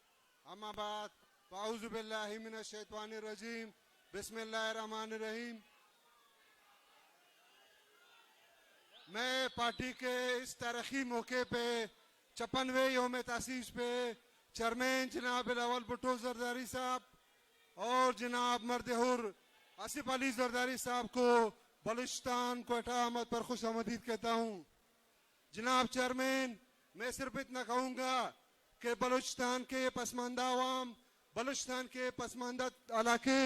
अम्माबाद फाउज़ु बिल्लाहि मिनश शैतानिर रजीम बिस्मिल्लाहिर रहमानिर रहीम। मैं पार्टी के इस तारीखी मौके पे 56वें यौम तासीस पे चेयरमैन जनाब बिलावल भुट्टो जरदारी साहब और जनाब मर्दहुर आसिफ अली जरदारी साहब को बलूचिस्तान क्वेटा आमद पर खुश आमदीद कहता हूँ। जनाब चेयरमैन, मैं सिर्फ इतना कहूँगा कि बलूचिस्तान के पसमानदा अवाम, बलूचिस्तान के पसमानदा इलाके,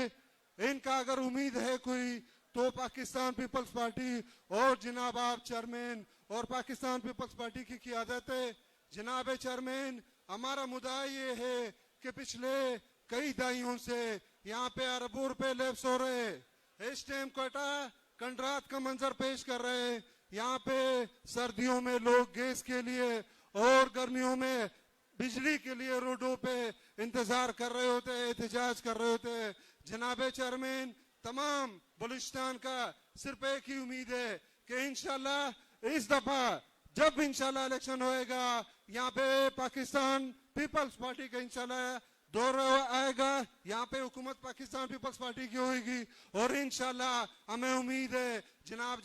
इनका अगर उम्मीद है कोई, तो पाकिस्तान पीपल्स पार्टी और जनाब आप चेयरमैन और पाकिस्तान पीपल्स पार्टी की क़ियादत है। जनाब चेयरमैन, हमारा मुद्दा ये है कि पिछले कई दहाइयों से यहाँ पे अरबों रुपए लैप्स हो रहे हैं। इस टाइम क्वेटा कंडरात का मंजर पेश कर रहे हैं। यहाँ पे सर्दियों में लोग गैस के लिए और गर्मियों में बिजली के लिए रोडों पे इंतजार कर रहे होते हैं, एहतजाज कर रहे होते हैं। जनाब चेयरमैन, तमाम बलूचिस्तान का सिर्फ एक ही उम्मीद है कि इंशाल्लाह इस दफा जब इंशाल्लाह इलेक्शन होएगा, यहाँ पे पाकिस्तान पीपल्स पार्टी का इंशाल्लाह दौर आएगा, यहाँ पे हुकूमत पाकिस्तान पीपल्स पार्टी की होगी। और इंशाल्लाह हमें उम्मीद है जनाब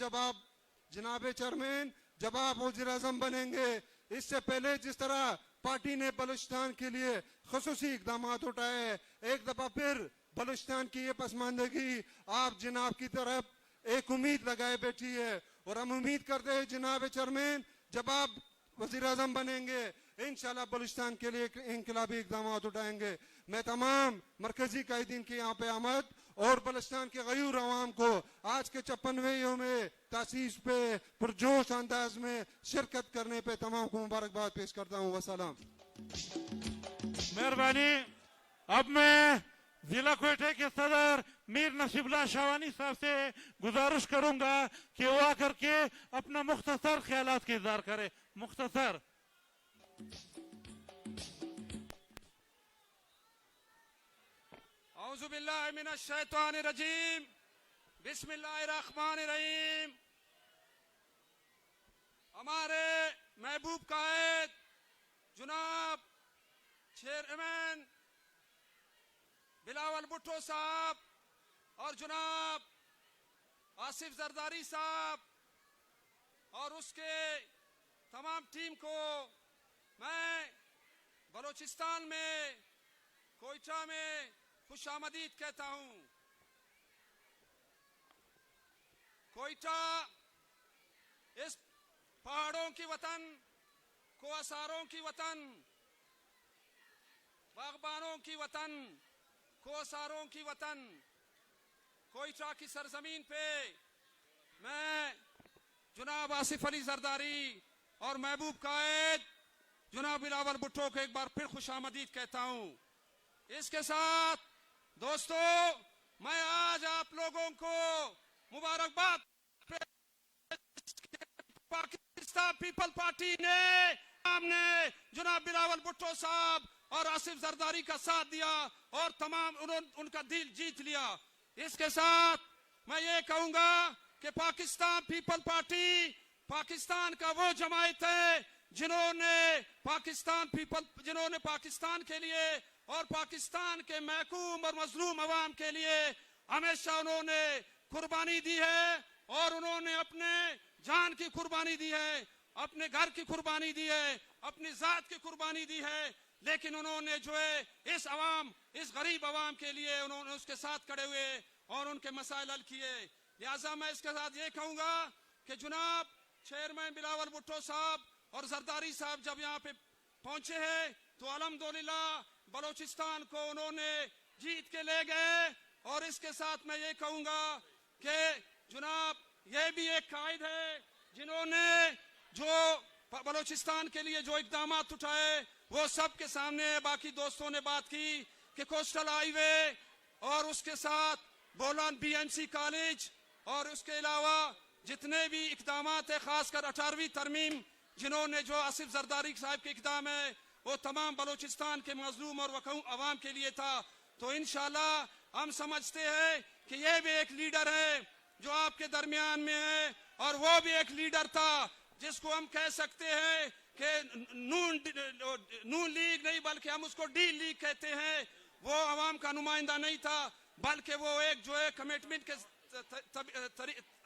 चेयरमैन, जब आप वज़ीर आज़म बनेंगे, इससे पहले जिस तरह पार्टी ने बलूचिस्तान के लिए खुसूसी इकदाम उठाए, एक दफा फिर बलूचिस्तान की ये पसमानदगी आप जनाब की तरफ एक उम्मीद लगाए बैठी है। और हम उम्मीद करते हैं जनाब चेयरमैन, जब आप वज़ीर आज़म बनेंगे, इंशाल्लाह बलूचिस्तान के लिए इनकलाबी इकदाम उठाएंगे। मैं तमाम मरकजी कायदीन की यहाँ पे आमद और बलूचिस्तान के गयूर अवाम को आज के 56वें यौम तासीस पे पुरजोश अंदाज में शिरकत करने पे तमाम को मुबारकबाद पेश करता हूँ। वसलाम। मेहरबानी। अब मैं जिला क्वेटा के सदर मीर नसीबुल्लाह शावानी साहब से गुजारिश करूंगा कि वो आकर के अपना मुख्तसर ख्यालात का इजहार करे। मुख्तसर। औज़ु बिल्लाहि मिनश शैतानिर रजीम बिस्मिल्लाहिर रहमानिर रहीम। हमारे महबूब कायद जनाब चेयरमैन बिलावल भुट्टो साहब और जनाब आसिफ जरदारी साहब और उसके तमाम टीम को मैं बलूचिस्तान में क्वेटा में खुशामदीद कहता हूं। क्वेटा इस पहाड़ों की वतन, कोसारों की वतन, बागबानों की वतन, कोसारों की वतन, क्वेटा की सरजमीन पे मैं जनाब आसिफ अली जरदारी और महबूब कायद जनाब बिलावल भुट्टो को एक बार फिर खुशामदीद कहता हूं। इसके साथ दोस्तों, मैं आज आप लोगों को मुबारकबाद, पाकिस्तान पीपल पार्टी ने हमने जनाब बिलावल भुट्टो साहब और आसिफ जरदारी का साथ दिया और तमाम उनका दिल जीत लिया। इसके साथ मैं ये कहूंगा कि पाकिस्तान पीपल पार्टी पाकिस्तान का वो जमायत है जिन्होंने पाकिस्तान के लिए और पाकिस्तान के महकूम और मजलूम अवाम के लिए हमेशा उन्होंने कुर्बानी दी है और उन्होंने अपने जान की कुर्बानी दी है, अपने घर की कुर्बानी दी है, अपनी जात की कुर्बानी दी है, लेकिन उन्होंने जो है इस गरीब अवाम के लिए उन्होंने उसके साथ खड़े हुए और उनके मसाइल हल किए। लिहाजा मैं इसके साथ ये कहूंगा कि जनाब चेयरमैन बिलावल भुट्टो साहब और जरदारी साहब जब यहाँ पे पहुंचे हैं तो अल्हम्दुलिल्लाह बलोचिस्तान को उन्होंने जीत के ले गए। और इसके साथ मैं ये कहूंगा कि जनाब ये भी एक कायद है जिन्होंने जो बलोचिस्तान के लिए जो इकदाम उठाए वो सबके सामने है। बाकी दोस्तों ने बात की कि कोस्टल हाईवे और उसके साथ बोलान बीएमसी कॉलेज और उसके अलावा जितने भी इकदाम है, खासकर 18वीं तरमीम जिन्होंने जो आसिफ जरदारी साहब के इकदाम है वो तमाम बलोचिस्तान के मजलूम और अवाम के लिए था। तो इंशाल्लाह हम समझते हैं कि ये भी एक लीडर है जो आपके दरमियान में है और वो भी एक लीडर था जिसको हम कह सकते हैं कि नून लीग नहीं बल्कि हम उसको डी लीग कहते हैं। वो अवाम का नुमाइंदा नहीं था बल्कि वो एक जो है कमिटमेंट के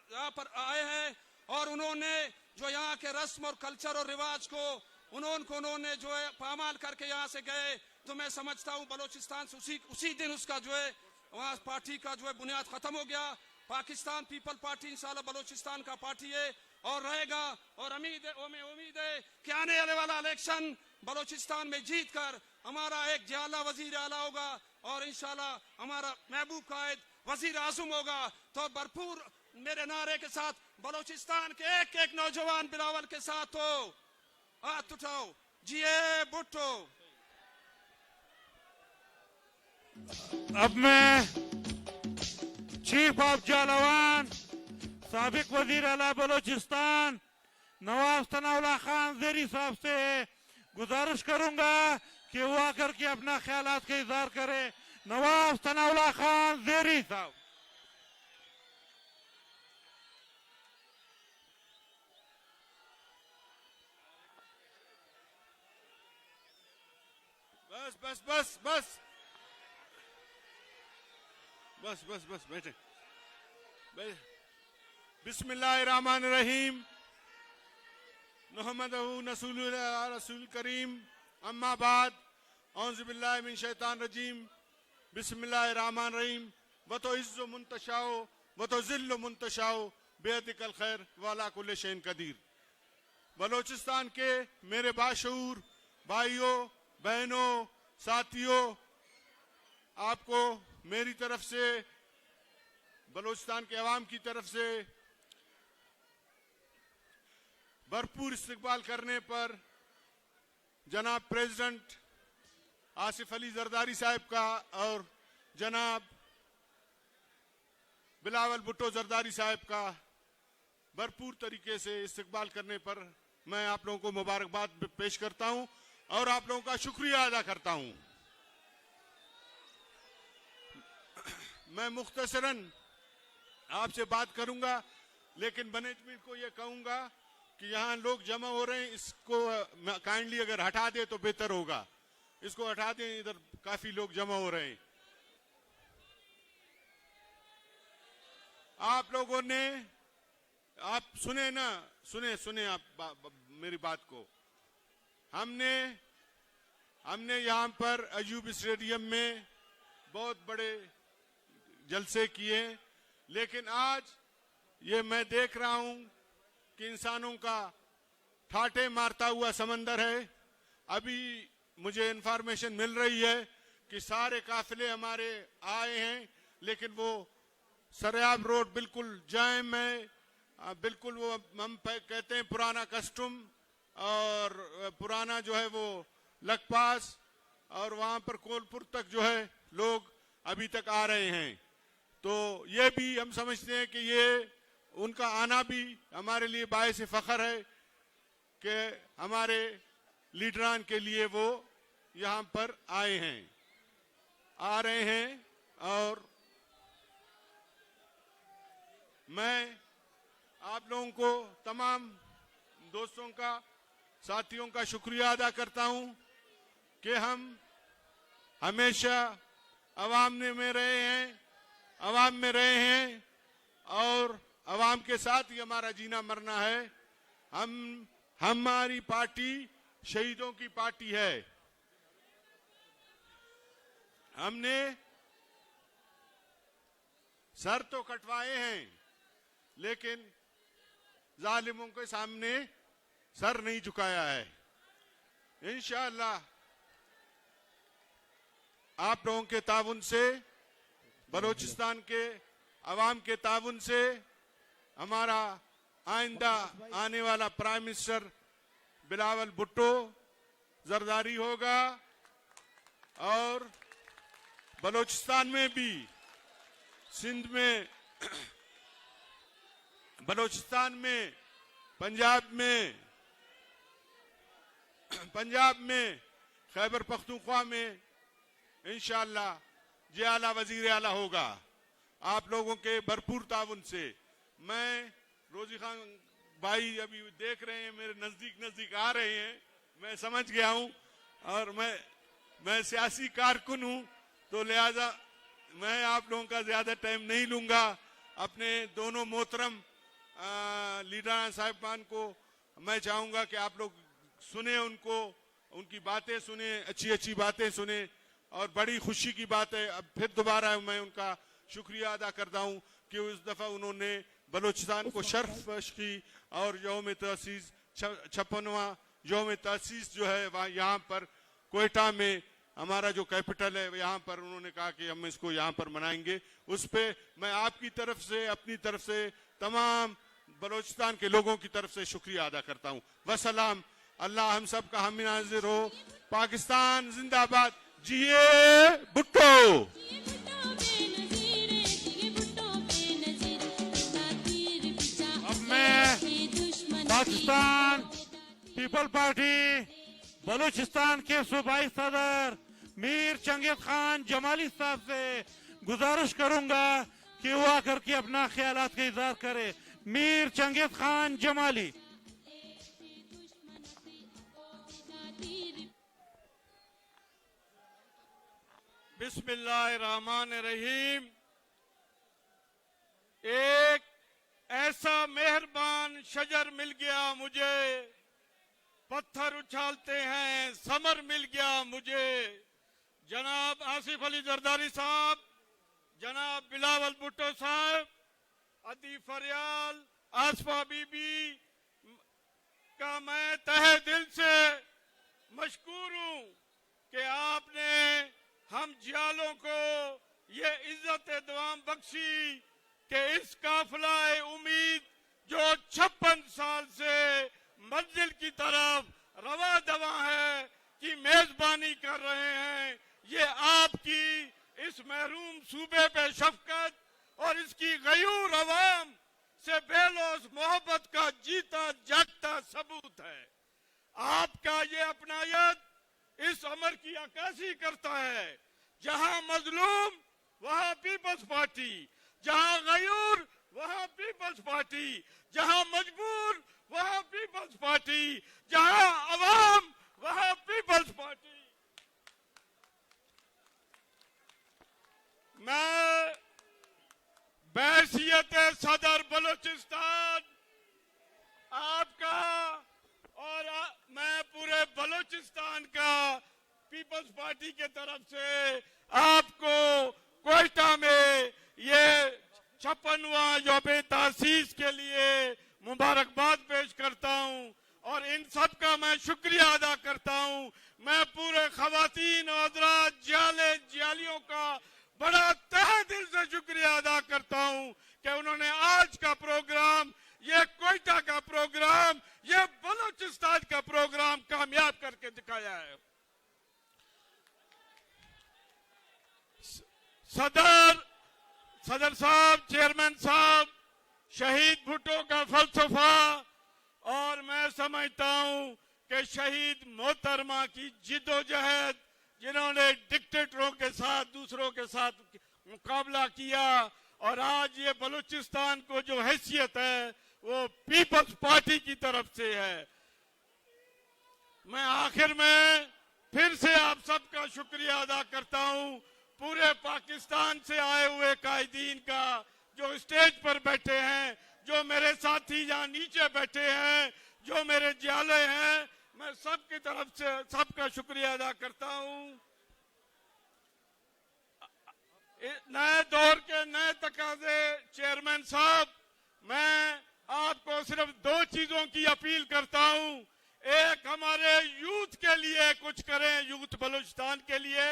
यहाँ पर आए हैं और उन्होंने जो यहाँ के रस्म और कल्चर और रिवाज को उन्होंने जो है पामाल करके यहाँ से गए। तो मैं समझता हूँ बलोचिस्तान से उसी दिन उसका जो है वहाँ पार्टी का जो है बुनियाद खत्म हो गया। पाकिस्तान पीपल पार्टी इंशाल्लाह बलोचिस्तान का पार्टी है और रहेगा और उम्मीद है कि आने वाला इलेक्शन बलोचिस्तान में जीत कर हमारा एक जियाला वजीर आला होगा और इंशाल्लाह हमारा महबूब कायद वजीर आजम होगा। तो भरपूर मेरे नारे के साथ बलोचिस्तान के एक नौजवान बिलावल के साथ हो, हाथ उठाओ, जिए भुट्टो। अब मैं चीफ ऑफ जालवान साबिक वजीर आला बलोचिस्तान नवाब सनाउल्लाह खान ज़ेरी साहब से गुजारिश करूंगा कि वो आकर के अपना ख्यालात का इजहार करे। नवाब सनाउल्लाह खान ज़ेरी साहब। बस बस बस बस बस बस बस बैठे। बिस्मिल्लाहिर्रहमानिर्रहीम मुहम्मदहू रसूल करीम अम्मा बाद औज़ु बिल्लाहि मिन शैतान रजीम बिस्मिल्लाहिर्रहमानिर्रहीम व तो इज़्ज़ु मुंतशाओ व तो ज़िल्लु मुंतशाओ बेयदिकल खैर व अला कुल्लि शैइन कदीर। बलोचिस्तान के मेरे बाशऊर भाइयों बहनों साथियों, आपको मेरी तरफ से बलोचिस्तान के अवाम की तरफ से भरपूर इस्तकबाल करने पर जनाब प्रेसिडेंट आसिफ अली जरदारी साहब का और जनाब बिलावल भुट्टो जरदारी साहब का भरपूर तरीके से इस्तकबाल करने पर मैं आप लोगों को मुबारकबाद पेश करता हूं और आप लोगों का शुक्रिया अदा करता हूं। मैं मुख्तसरन आपसे बात करूंगा लेकिन मैनेजमेंट को यह कहूंगा कि यहां लोग जमा हो रहे हैं, इसको काइंडली अगर हटा दे तो बेहतर होगा। इसको हटा दें, इधर काफी लोग जमा हो रहे हैं। आप लोगों ने आप सुने ना, सुने आप मेरी बात को। हमने यहां पर अयूब स्टेडियम में बहुत बड़े जलसे किए, लेकिन आज ये मैं देख रहा हूं कि इंसानों का ठाटे मारता हुआ समंदर है। अभी मुझे इंफॉर्मेशन मिल रही है कि सारे काफिले हमारे आए हैं, लेकिन वो सरियाब रोड बिल्कुल जाम है, बिल्कुल वो हम कहते हैं पुराना कस्टम और पुराना जो है वो लखपास और वहां पर कोलपुर तक जो है लोग अभी तक आ रहे हैं। तो ये भी हम समझते हैं कि ये उनका आना भी हमारे लिए बायस फख्र है कि हमारे लीडरान के लिए वो यहाँ पर आए हैं, आ रहे हैं। और मैं आप लोगों को, तमाम दोस्तों का, साथियों का शुक्रिया अदा करता हूं कि हम हमेशा अवाम में रहे हैं और अवाम के साथ ही हमारा जीना मरना है। हमारी पार्टी शहीदों की पार्टी है। हमने सर तो कटवाए हैं, लेकिन जालिमों के सामने सर नहीं झुकाया है। इंशाअल्लाह आप लोगों के ताउन से, बलोचिस्तान के अवाम के ताउन से हमारा आइंदा आने वाला प्राइम मिनिस्टर बिलावल भुट्टो जरदारी होगा और बलोचिस्तान में भी, सिंध में, बलोचिस्तान में, पंजाब में, खैबर पख्तूनख्वा में इंशाअल्लाह जे आला वजीर आला होगा। आप लोगों के भरपूर ताउन से। मैं रोजी खान भाई अभी देख रहे हैं, मेरे नजदीक आ रहे हैं, मैं समझ गया हूं और मैं सियासी कारकुन हूं, तो लिहाजा मैं आप लोगों का ज्यादा टाइम नहीं लूंगा। अपने दोनों मोहतरम लीडर साहिबान को मैं चाहूंगा कि आप लोग सुने, उनकी बातें सुने, अच्छी बातें सुने। और बड़ी खुशी की बात है, अब फिर दोबारा मैं उनका शुक्रिया अदा करता हूं कि उस दफा उन्होंने बलोचिस्तान को शर्फ बख्श की और यौम तअसीस 56वां यौम तअसीस जो है वहाँ यहाँ पर कोयटा में हमारा जो कैपिटल है यहाँ पर उन्होंने कहा कि हम इसको यहाँ पर मनाएंगे। उस पे मैं आपकी तरफ से, अपनी तरफ से, तमाम बलोचिस्तान के लोगों की तरफ से शुक्रिया अदा करता हूँ। वसलाम। अल्लाह हम सब का हामी नाज़िर हो। पाकिस्तान जिंदाबाद। जिए भुट्टो। अब मैं पाकिस्तान पीपल पार्टी बलूचिस्तान के सूबाई सदर मीर चंगेज खान जमाली साहब से गुजारिश करूंगा कि वो आकर के अपना ख्यालात का इजहार करे। Mir Genghis Khan Jamali. बिस्मिल्लाहिर्रहमानिर्रहीम। एक ऐसा मेहरबान शजर मिल गया मुझे, पत्थर उछालते हैं समर मिल गया मुझे। जनाब आसिफ अली जरदारी साहब, जनाब बिलावल भुट्टो साहब, अदी फरियाल, आसफा बीबी का मैं तहे दिल से मशकूर हूं कि आपने हम जियालों को ये इज्जत दुआम बख्शी कि इस काफिला उम्मीद जो 56 साल से मंजिल की तरफ रवा दवा है की मेजबानी कर रहे हैं। ये आपकी इस महरूम सूबे पे शफकत और इसकी गयूर अवाम से बेलौस मोहब्बत का जीता जागता सबूत है। आपका ये अपनायत इस अमर की अक्कासी करता है। जहां मजलूम वहां पीपल्स पार्टी, जहां गयूर वहां पीपल्स पार्टी, जहां मजबूर वहां पीपल्स पार्टी, जहां अवाम वहां पीपल्स पार्टी। मैं बैसियत सदर बलूचिस्तान आपका और मैं पूरे बलूचिस्तान का पीपल्स पार्टी के तरफ से आपको कोयटा में ये 56वां यौम तासीस के लिए मुबारकबाद पेश करता हूं और इन सब का मैं शुक्रिया अदा करता हूं। मैं पूरे खवातीन और हज़रात जियालियों का बड़ा तहे दिल से शुक्रिया अदा करता हूं कि उन्होंने आज का प्रोग्राम, ये कोयटा का प्रोग्राम, ये बलूचिस्तान का प्रोग्राम कामयाब करके दिखाया है। सदर साहब, चेयरमैन साहब, शहीद भुट्टो का फलसफा और मैं समझता हूं कि शहीद मोहतरमा की जिद्दोजहद, जिन्होंने डिक्टेटरों के साथ, दूसरों के साथ मुकाबला किया, और आज ये बलूचिस्तान को जो हैसियत है वो पीपल्स पार्टी की तरफ से है। मैं आखिर में फिर से आप सबका शुक्रिया अदा करता हूं, पूरे पाकिस्तान से आए हुए कायदीन का, जो स्टेज पर बैठे हैं, जो मेरे साथी यहाँ नीचे बैठे हैं, जो मेरे जियाले हैं, मैं सबकी तरफ से सबका शुक्रिया अदा करता हूं। नए दौर के नए तकाजे, चेयरमैन साहब, मैं आपको सिर्फ 2 चीजों की अपील करता हूं। एक, हमारे यूथ के लिए कुछ करें, यूथ बलूचिस्तान के लिए,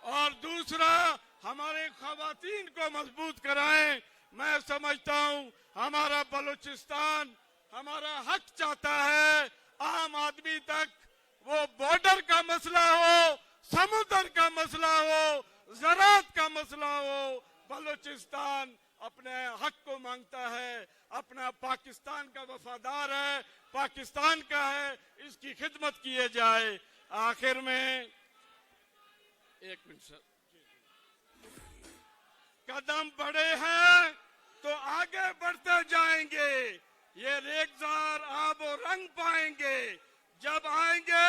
और दूसरा हमारे खवातीन को मजबूत कराएं। मैं समझता हूं हमारा बलूचिस्तान हमारा हक चाहता है, आम आदमी तक, वो बॉर्डर का मसला हो, समुद्र का मसला हो, ज़राअत का मसला हो, बलूचिस्तान अपने हक को मांगता है, अपना पाकिस्तान का वफादार है, पाकिस्तान का है, इसकी खिदमत किए जाए। आखिर में 1 मिनट सर, कदम बढ़े हैं तो आगे बढ़ते जाएंगे, ये रेगजार आब और रंग पाएंगे, जब आएंगे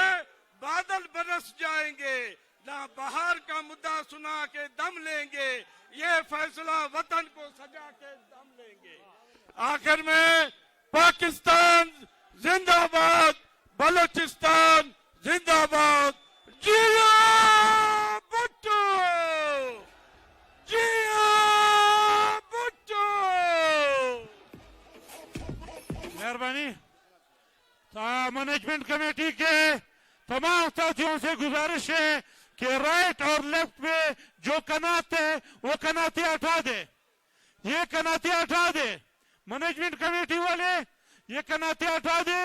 बादल बरस जाएंगे, ना बाहर का मुद्दा सुना के दम लेंगे, ये फैसला वतन को सजा के दम लेंगे। आखिर में पाकिस्तान जिंदाबाद, बलूचिस्तान जिंदाबाद, जिया भुट्टो, जिया भुट्टो। मेहरबानी। मैनेजमेंट कमेटी के तमाम साथियों से गुजारिश है कि राइट और लेफ्ट में जो कनात है वो कनाते हटा दे, ये कनाते हटा दे, मैनेजमेंट कमेटी वाले ये कनाते हटा दे।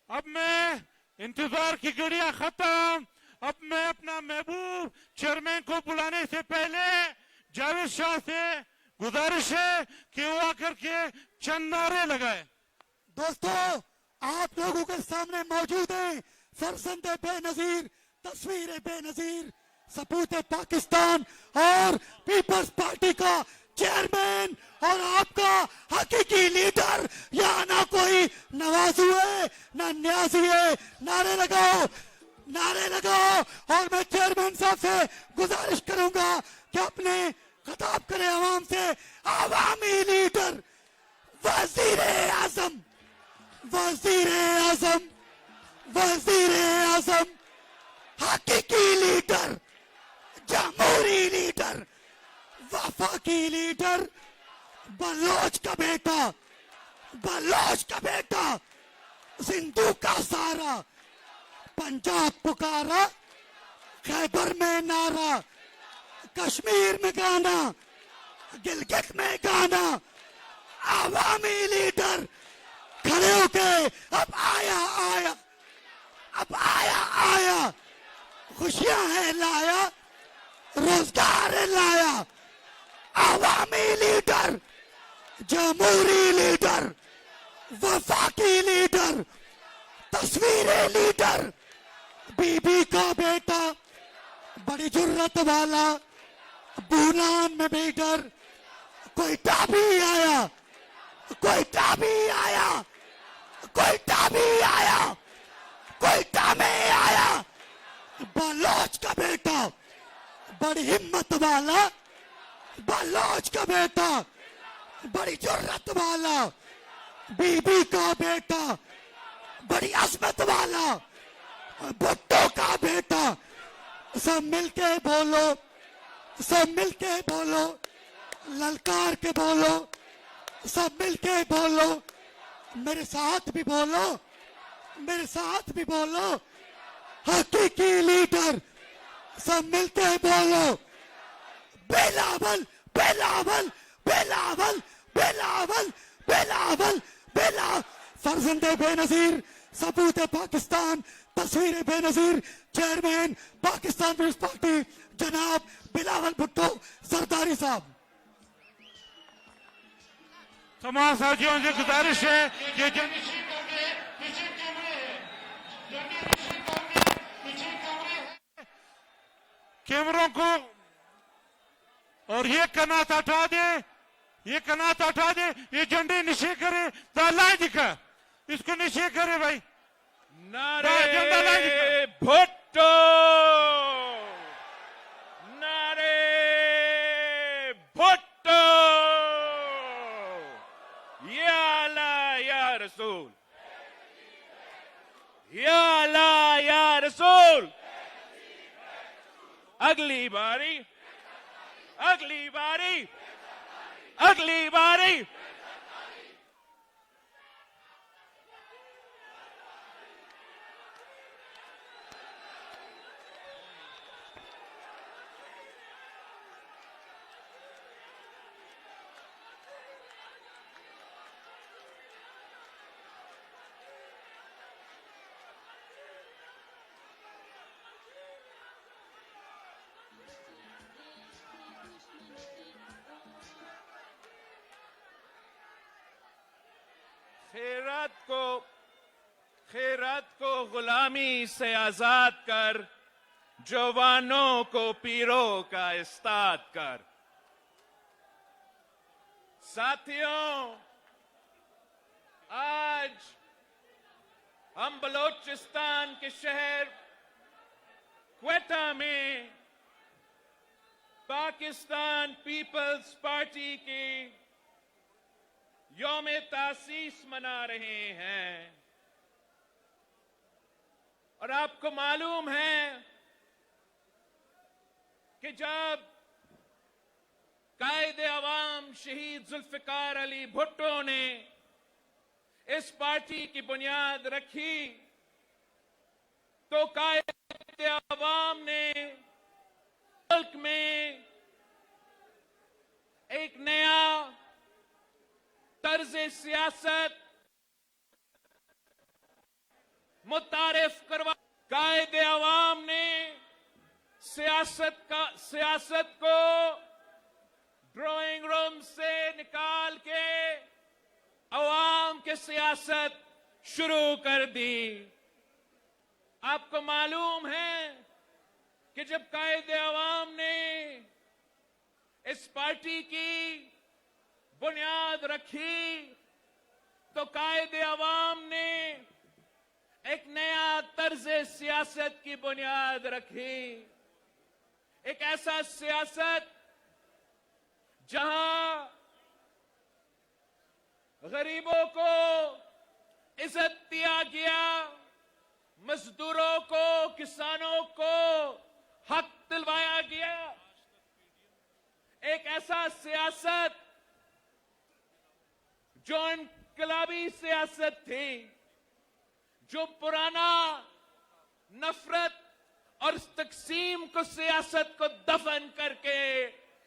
अब मैं इंतजार की घड़ियां खत्म, अब मैं अपना महबूब चेयरमैन को बुलाने से पहले जावेद शाह से गुजारिश है कि वो आकर के चंद नारे लगाए। दोस्तों, आप लोगों के सामने मौजूद है फरजंद बेनजीर, तस्वीर बेनजीर, सपूत पाकिस्तान और पीपल्स पार्टी का चेयरमैन और आपका हकीकी लीडर। यहाँ ना कोई नवाजू है ना न्याजी है। नारे लगाओ, नारे लगाओ। और मैं चेयरमैन साहब से गुजारिश करूंगा कि अपने खिताब करें आवाम से। आवामी लीडर, वजीर आजम, वजीर आजम, वजीर आजम, हकीकी लीडर, जमहूरी लीडर, वफाकी लीडर, बलोच का बेटा, बलोच का बेटा, सिंधु का सारा, पंजाब पुकारा, खैबर में नारा, कश्मीर में गाना, गिलगित में गाना। आवामी लीडर खड़े होके अब आया आया, अब आया आया, खुशियां है लाया, रोजगार है लाया। आवामी लीडर, जमहूरी लीडर, वफाकी लीडर, तस्वीरें लीडर, बीबी का बेटा, बड़ी जुर्रत वाला, बूनान में लीडर, कोयटा भी आया, कोयटा भी आया, कोयटा भी आया, कोयटा में आया। बलोच का बेटा, बड़ी हिम्मत वाला, बलोच का बेटा, बड़ी जुर्रत वाला, बीबी का बेटा, बड़ी अजमत वाला, भुट्टो का बेटा। सब मिलके बोलो, सब मिलके बोलो, ललकार के बोलो, सब मिलके बोलो, मेरे साथ भी बोलो, मेरे साथ भी बोलो। हकीकी लीडर, सब मिलके बोलो। बेलावल, बेलावल, बेलावल, बेलावल, बेलावल, बेला। फरजंद बेनजीर, सपूत पाकिस्तान, तस्वीर बेनजीर, चेयरमैन पाकिस्तान पीपल्स पार्टी जनाब बिलावल भुट्टो सरदारी साहब। तमाम साथियों से गुजारिश है कि कैमरों को, और ये कनात हटा दे, ये कनात हटा दे, ये झंडे नीचे करे, लाए दिखा, इसको नीचे करे भाई। नारे भुट्टो, नारे भुट्टो, या अल्लाह या रसूल, या अल्लाह या रसूल। अगली बारी, अगली बारी, अगली बारी। खैरात को गुलामी से आजाद कर, जवानों को पीरों का इस्ताद कर। साथियों, आज हम बलोचिस्तान के शहर क्वेटा में पाकिस्तान पीपल्स पार्टी की यौम तासीस मना रहे हैं। और आपको मालूम है कि जब कायदे अवाम शहीद जुल्फिकार अली भुट्टो ने इस पार्टी की बुनियाद रखी, तो कायदे अवाम ने मुल्क में एक नया तर्ज सियासत मुतारिफ करवा। कायदे अवाम ने सियासत को ड्राइंग रूम से निकाल के अवाम के सियासत शुरू कर दी। आपको मालूम है कि जब कायदे अवाम ने इस पार्टी की बुनियाद रखी, तो कायदे अवाम ने एक नया तर्ज सियासत की बुनियाद रखी। एक ऐसा सियासत जहां गरीबों को इज्जत दिया गया, मजदूरों को, किसानों को हक दिलवाया गया। एक ऐसा सियासत जो इनकलाबी सियासत थी, जो पुराना नफरत और तकसीम को सियासत को दफन करके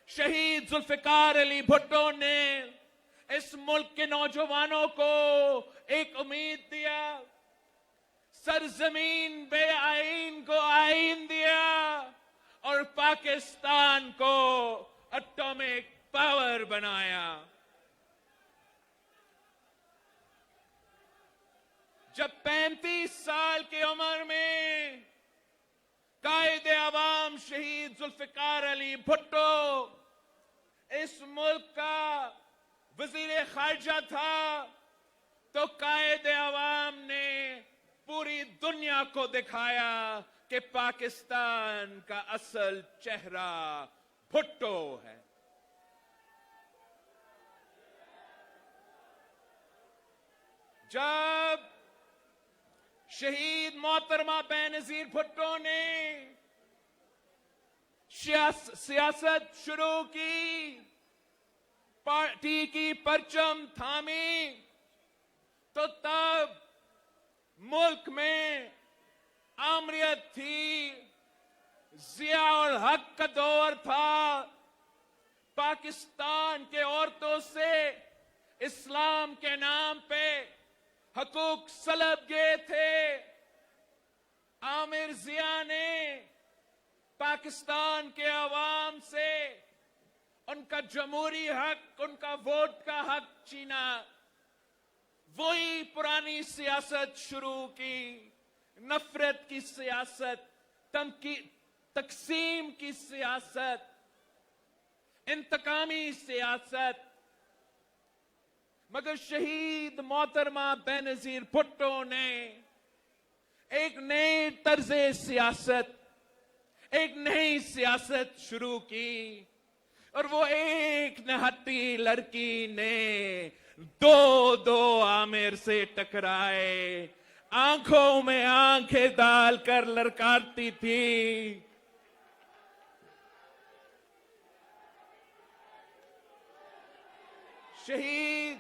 शहीद जुल्फिकार अली भुट्टो ने इस मुल्क के नौजवानों को एक उम्मीद दिया, सरजमीन बे आईन को आईन दिया और पाकिस्तान को एटॉमिक पावर बनाया। जब 35 साल की उम्र में कायदे अवाम शहीद जुल्फिकार अली भुट्टो इस मुल्क का वजीर खारजा था, तो कायदे अवाम ने पूरी दुनिया को दिखाया कि पाकिस्तान का असल चेहरा भुट्टो है। जब शहीद मोहतरमा बेनजीर भुट्टो ने सियासत शुरू की, पार्टी की परचम थामी, तो तब मुल्क में आमरीत थी, जियाउल हक का दौर था। पाकिस्तान के औरतों से इस्लाम के नाम पे हकूक सलब गए थे। आमिर जिया ने पाकिस्तान के अवाम से उनका जमहूरी हक, उनका वोट का हक छीना। वही पुरानी सियासत शुरू की, नफरत की सियासत, तकसीम की सियासत, इंतकामी सियासत, मगर शहीद मोहतरमा बेनजीर भुट्टो ने एक नए तर्जे सियासत, एक नई सियासत शुरू की और वो एक नहट्टी लड़की ने दो आमिर से टकराए, आंखों में आंखें डालकर ललकारती थी। शहीद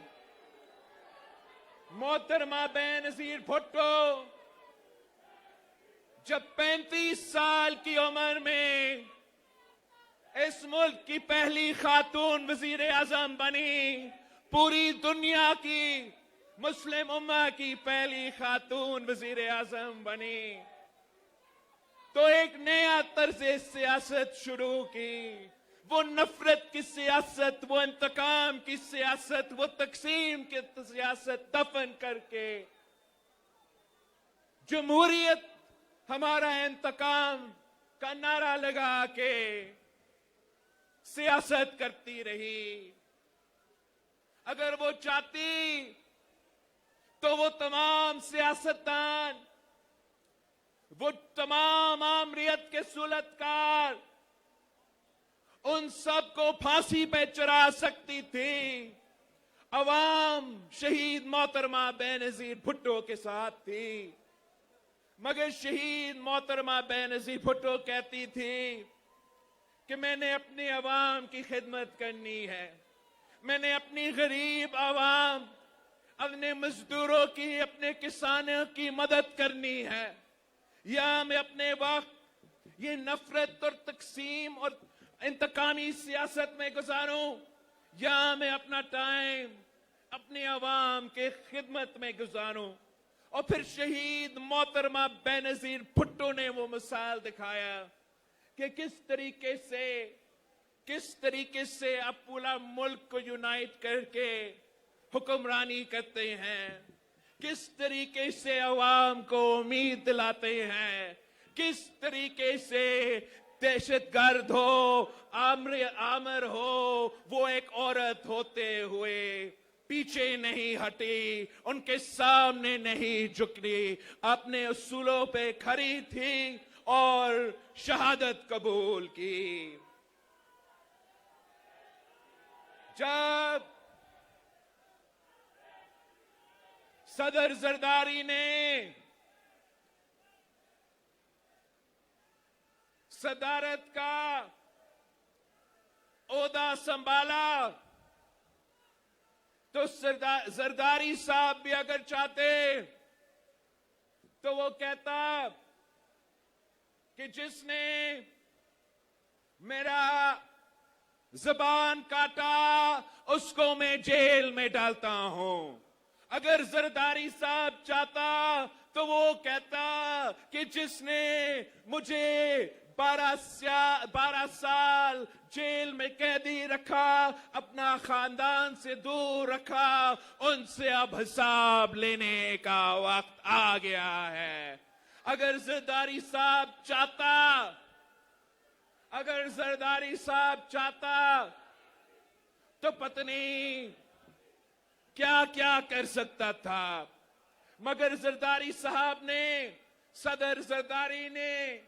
मोहतरमा बेनजीर भुट्टो जब 35 साल की उम्र में इस मुल्क की पहली खातून वजीर आजम बनी, पूरी दुनिया की मुस्लिम उम्मा की पहली खातून वजीर आजम बनी, तो एक नया तर्ज सियासत शुरू की। वो नफरत की सियासत, वो इंतकाम की सियासत, वो तकसीम की सियासत दफन करके जमहूरियत हमारा इंतकाम का नारा लगा के सियासत करती रही। अगर वो चाहती तो वो तमाम सियासतदान, वो तमाम आमरीत के सुलतकार, उन सब को फांसी पे चढ़ा सकती थी। अवाम शहीद मोहतरमा बेनजीर भुट्टो के साथ थी, मगर शहीद मोहतरमा बेनजीर भुट्टो कहती थी कि मैंने अपनी अवाम की खिदमत करनी है, मैंने अपनी गरीब अवाम, अपने मजदूरों की, अपने किसानों की मदद करनी है, या मैं अपने वक्त ये नफरत और तकसीम और इंतकामी सियासत में गुजारूं, या मैं अपना टाइम अपनी अवाम के खिदमत में गुजारूं। और फिर शहीद मोहतरमा बेनजीर भुट्टो ने वो मिसाल दिखाया कि किस तरीके से आप पूरा मुल्क को यूनाइट करके हुक्मरानी करते हैं, किस तरीके से अवाम को उम्मीद दिलाते हैं, किस तरीके से दहशतगर्द हो, आमिर हो, वो एक औरत होते हुए पीछे नहीं हटी, उनके सामने नहीं झुकी, अपने उसूलों पे खड़ी थी और शहादत कबूल की। जब सदर जरदारी ने सदारत का ओहदा संभाला, तो जरदारी साहब भी अगर चाहते तो वो कहता कि जिसने मेरा ज़बान काटा उसको मैं जेल में डालता हूं। अगर जरदारी साहब चाहता तो वो कहता कि जिसने मुझे 12 साल जेल में कैदी रखा, अपना खानदान से दूर रखा, उनसे अब हिसाब लेने का वक्त आ गया है। अगर जरदारी साहब चाहता तो पत्नी क्या क्या कर सकता था, मगर जरदारी साहब ने, सदर जरदारी ने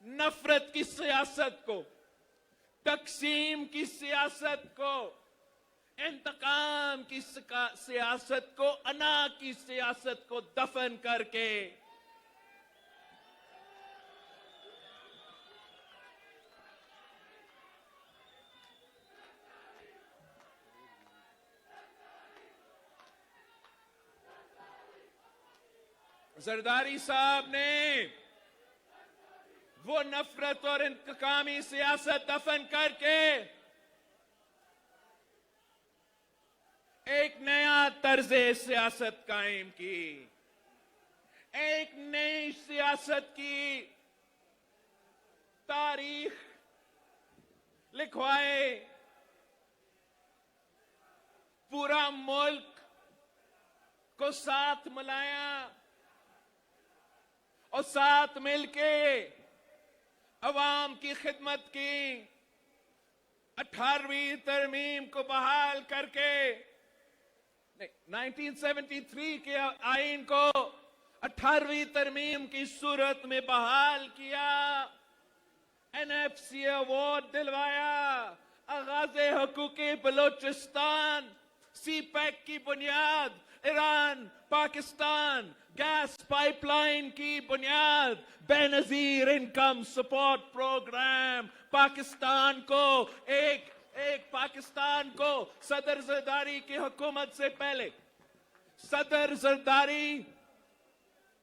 नफरत की सियासत को, तकसीम की सियासत को, इंतकाम की सियासत को, अना की सियासत को दफन करके जरदारी साहब ने वो नफरत और इंतकामी सियासत दफन करके एक नया तर्जे सियासत कायम की, एक नई सियासत की तारीख लिखवाए। पूरा मुल्क को साथ मिलाया और साथ मिलके अवाम की खिदमत की, 18वीं तरमीम को बहाल करके 1973 के आईन को 18वीं तरमीम की सूरत में बहाल किया, NFC अवार्ड दिलवाया, आगाज हकूक़ बलोचिस्तान, CPEC की बुनियाद, ईरान पाकिस्तान गैस पाइपलाइन की बुनियाद, Benazir income support programme, Pakistan को एक पाकिस्तान को सदर जरदारी की हुकूमत से पहले, सदर जरदारी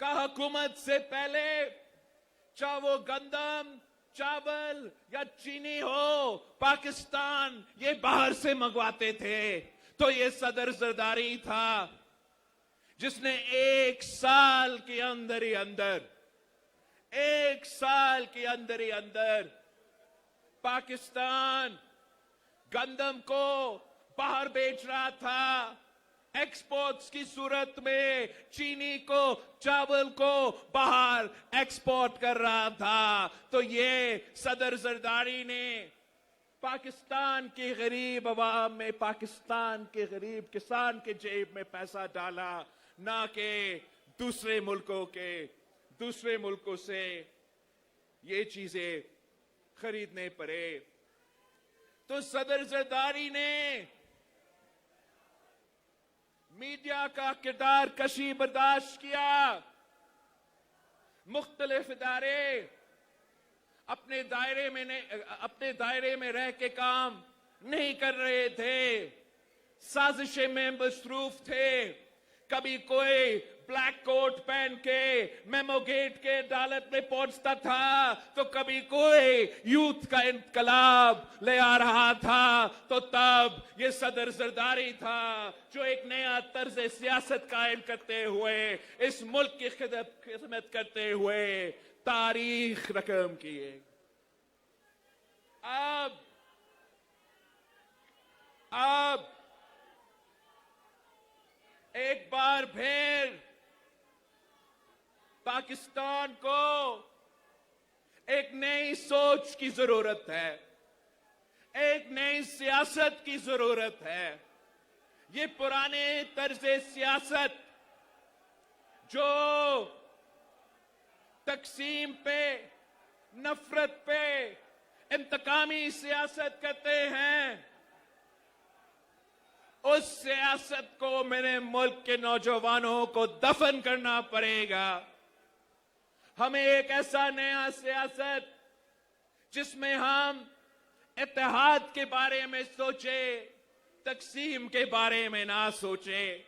का हुकूमत से पहले, चाहे वो गंदम, चावल या चीनी हो, पाकिस्तान ये बाहर से मंगवाते थे। तो ये सदर जरदारी था जिसने 1 साल के अंदर ही अंदर पाकिस्तान गंदम को बाहर बेच रहा था, एक्सपोर्ट्स की सूरत में चीनी को, चावल को बाहर एक्सपोर्ट कर रहा था। तो ये सदर जरदारी ने पाकिस्तान के गरीब अवाम में, पाकिस्तान के गरीब किसान के जेब में पैसा डाला, ना कि दूसरे मुल्कों से ये चीजें खरीदने पड़े। तो सदर जरदारी ने मीडिया का किरदार कशी बर्दाश्त किया, मुख्तलिफ इदारे अपने दायरे में रह के काम नहीं कर रहे थे, साजिशें में मसरूफ थे। कभी कोई ब्लैक कोट पहन के मेमो गेट के अदालत में पहुंचता था, तो कभी कोई यूथ का इनकलाब ले आ रहा था। तो तब ये सदर जरदारी था जो एक नया तर्ज सियासत कायम करते हुए, इस मुल्क की खिदमत करते हुए तारीख रकम किए। अब एक बार फिर पाकिस्तान को एक नई सोच की जरूरत है, एक नई सियासत की जरूरत है। ये पुराने तर्ज़े सियासत जो तकसीम पे, नफरत पे, इंतकामी सियासत करते हैं, उस सियासत को मेरे मुल्क के नौजवानों को दफन करना पड़ेगा। हमें एक ऐसा नया सियासत जिसमें हम इत्तेहाद के बारे में सोचे, तकसीम के बारे में ना सोचे,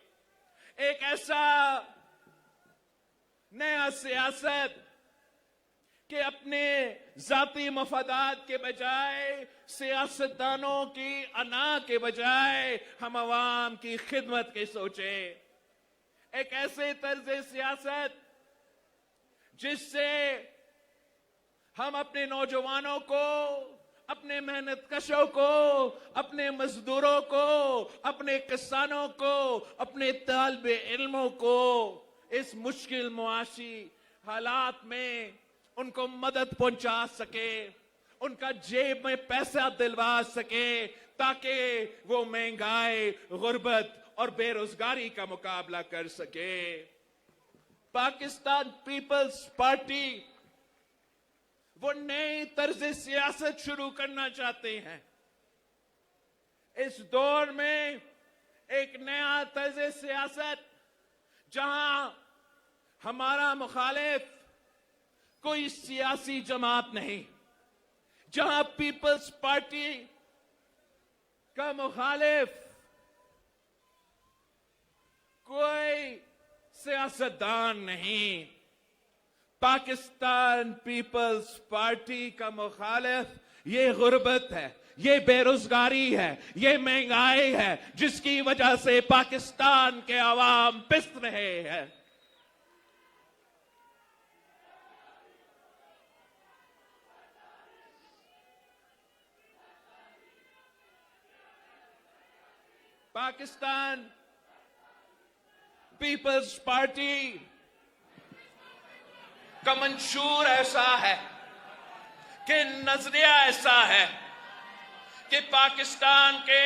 एक ऐसा नया सियासत कि अपने जाती मफादात के बजाय, सियासतदानों की अना के बजाय हम अवाम की खिदमत के सोचे। एक ऐसे तर्ज सियासत जिससे हम अपने नौजवानों को, अपने मेहनत कशों को, अपने मजदूरों को, अपने किसानों को, अपने तालिब इल्मों को इस मुश्किल मुआशी हालात में उनको मदद पहुंचा सके, उनका जेब में पैसा दिलवा सके, ताकि वो महंगाई, गुर्बत और बेरोजगारी का मुकाबला कर सके। पाकिस्तान पीपल्स पार्टी वो नई तर्ज सियासत शुरू करना चाहते हैं। इस दौर में एक नया तर्ज सियासत जहां हमारा मुखालिफ कोई सियासी जमात नहीं, जहां पीपल्स पार्टी का मुखालिफ कोई सियासतदान नहीं। पाकिस्तान पीपल्स पार्टी का मुखालिफ ये गुर्बत है, ये बेरोजगारी है, ये महंगाई है, जिसकी वजह से पाकिस्तान के अवाम पिस रहे हैं। पाकिस्तान पीपल्स पार्टी का मंशूर ऐसा है कि नजरिया ऐसा है कि पाकिस्तान के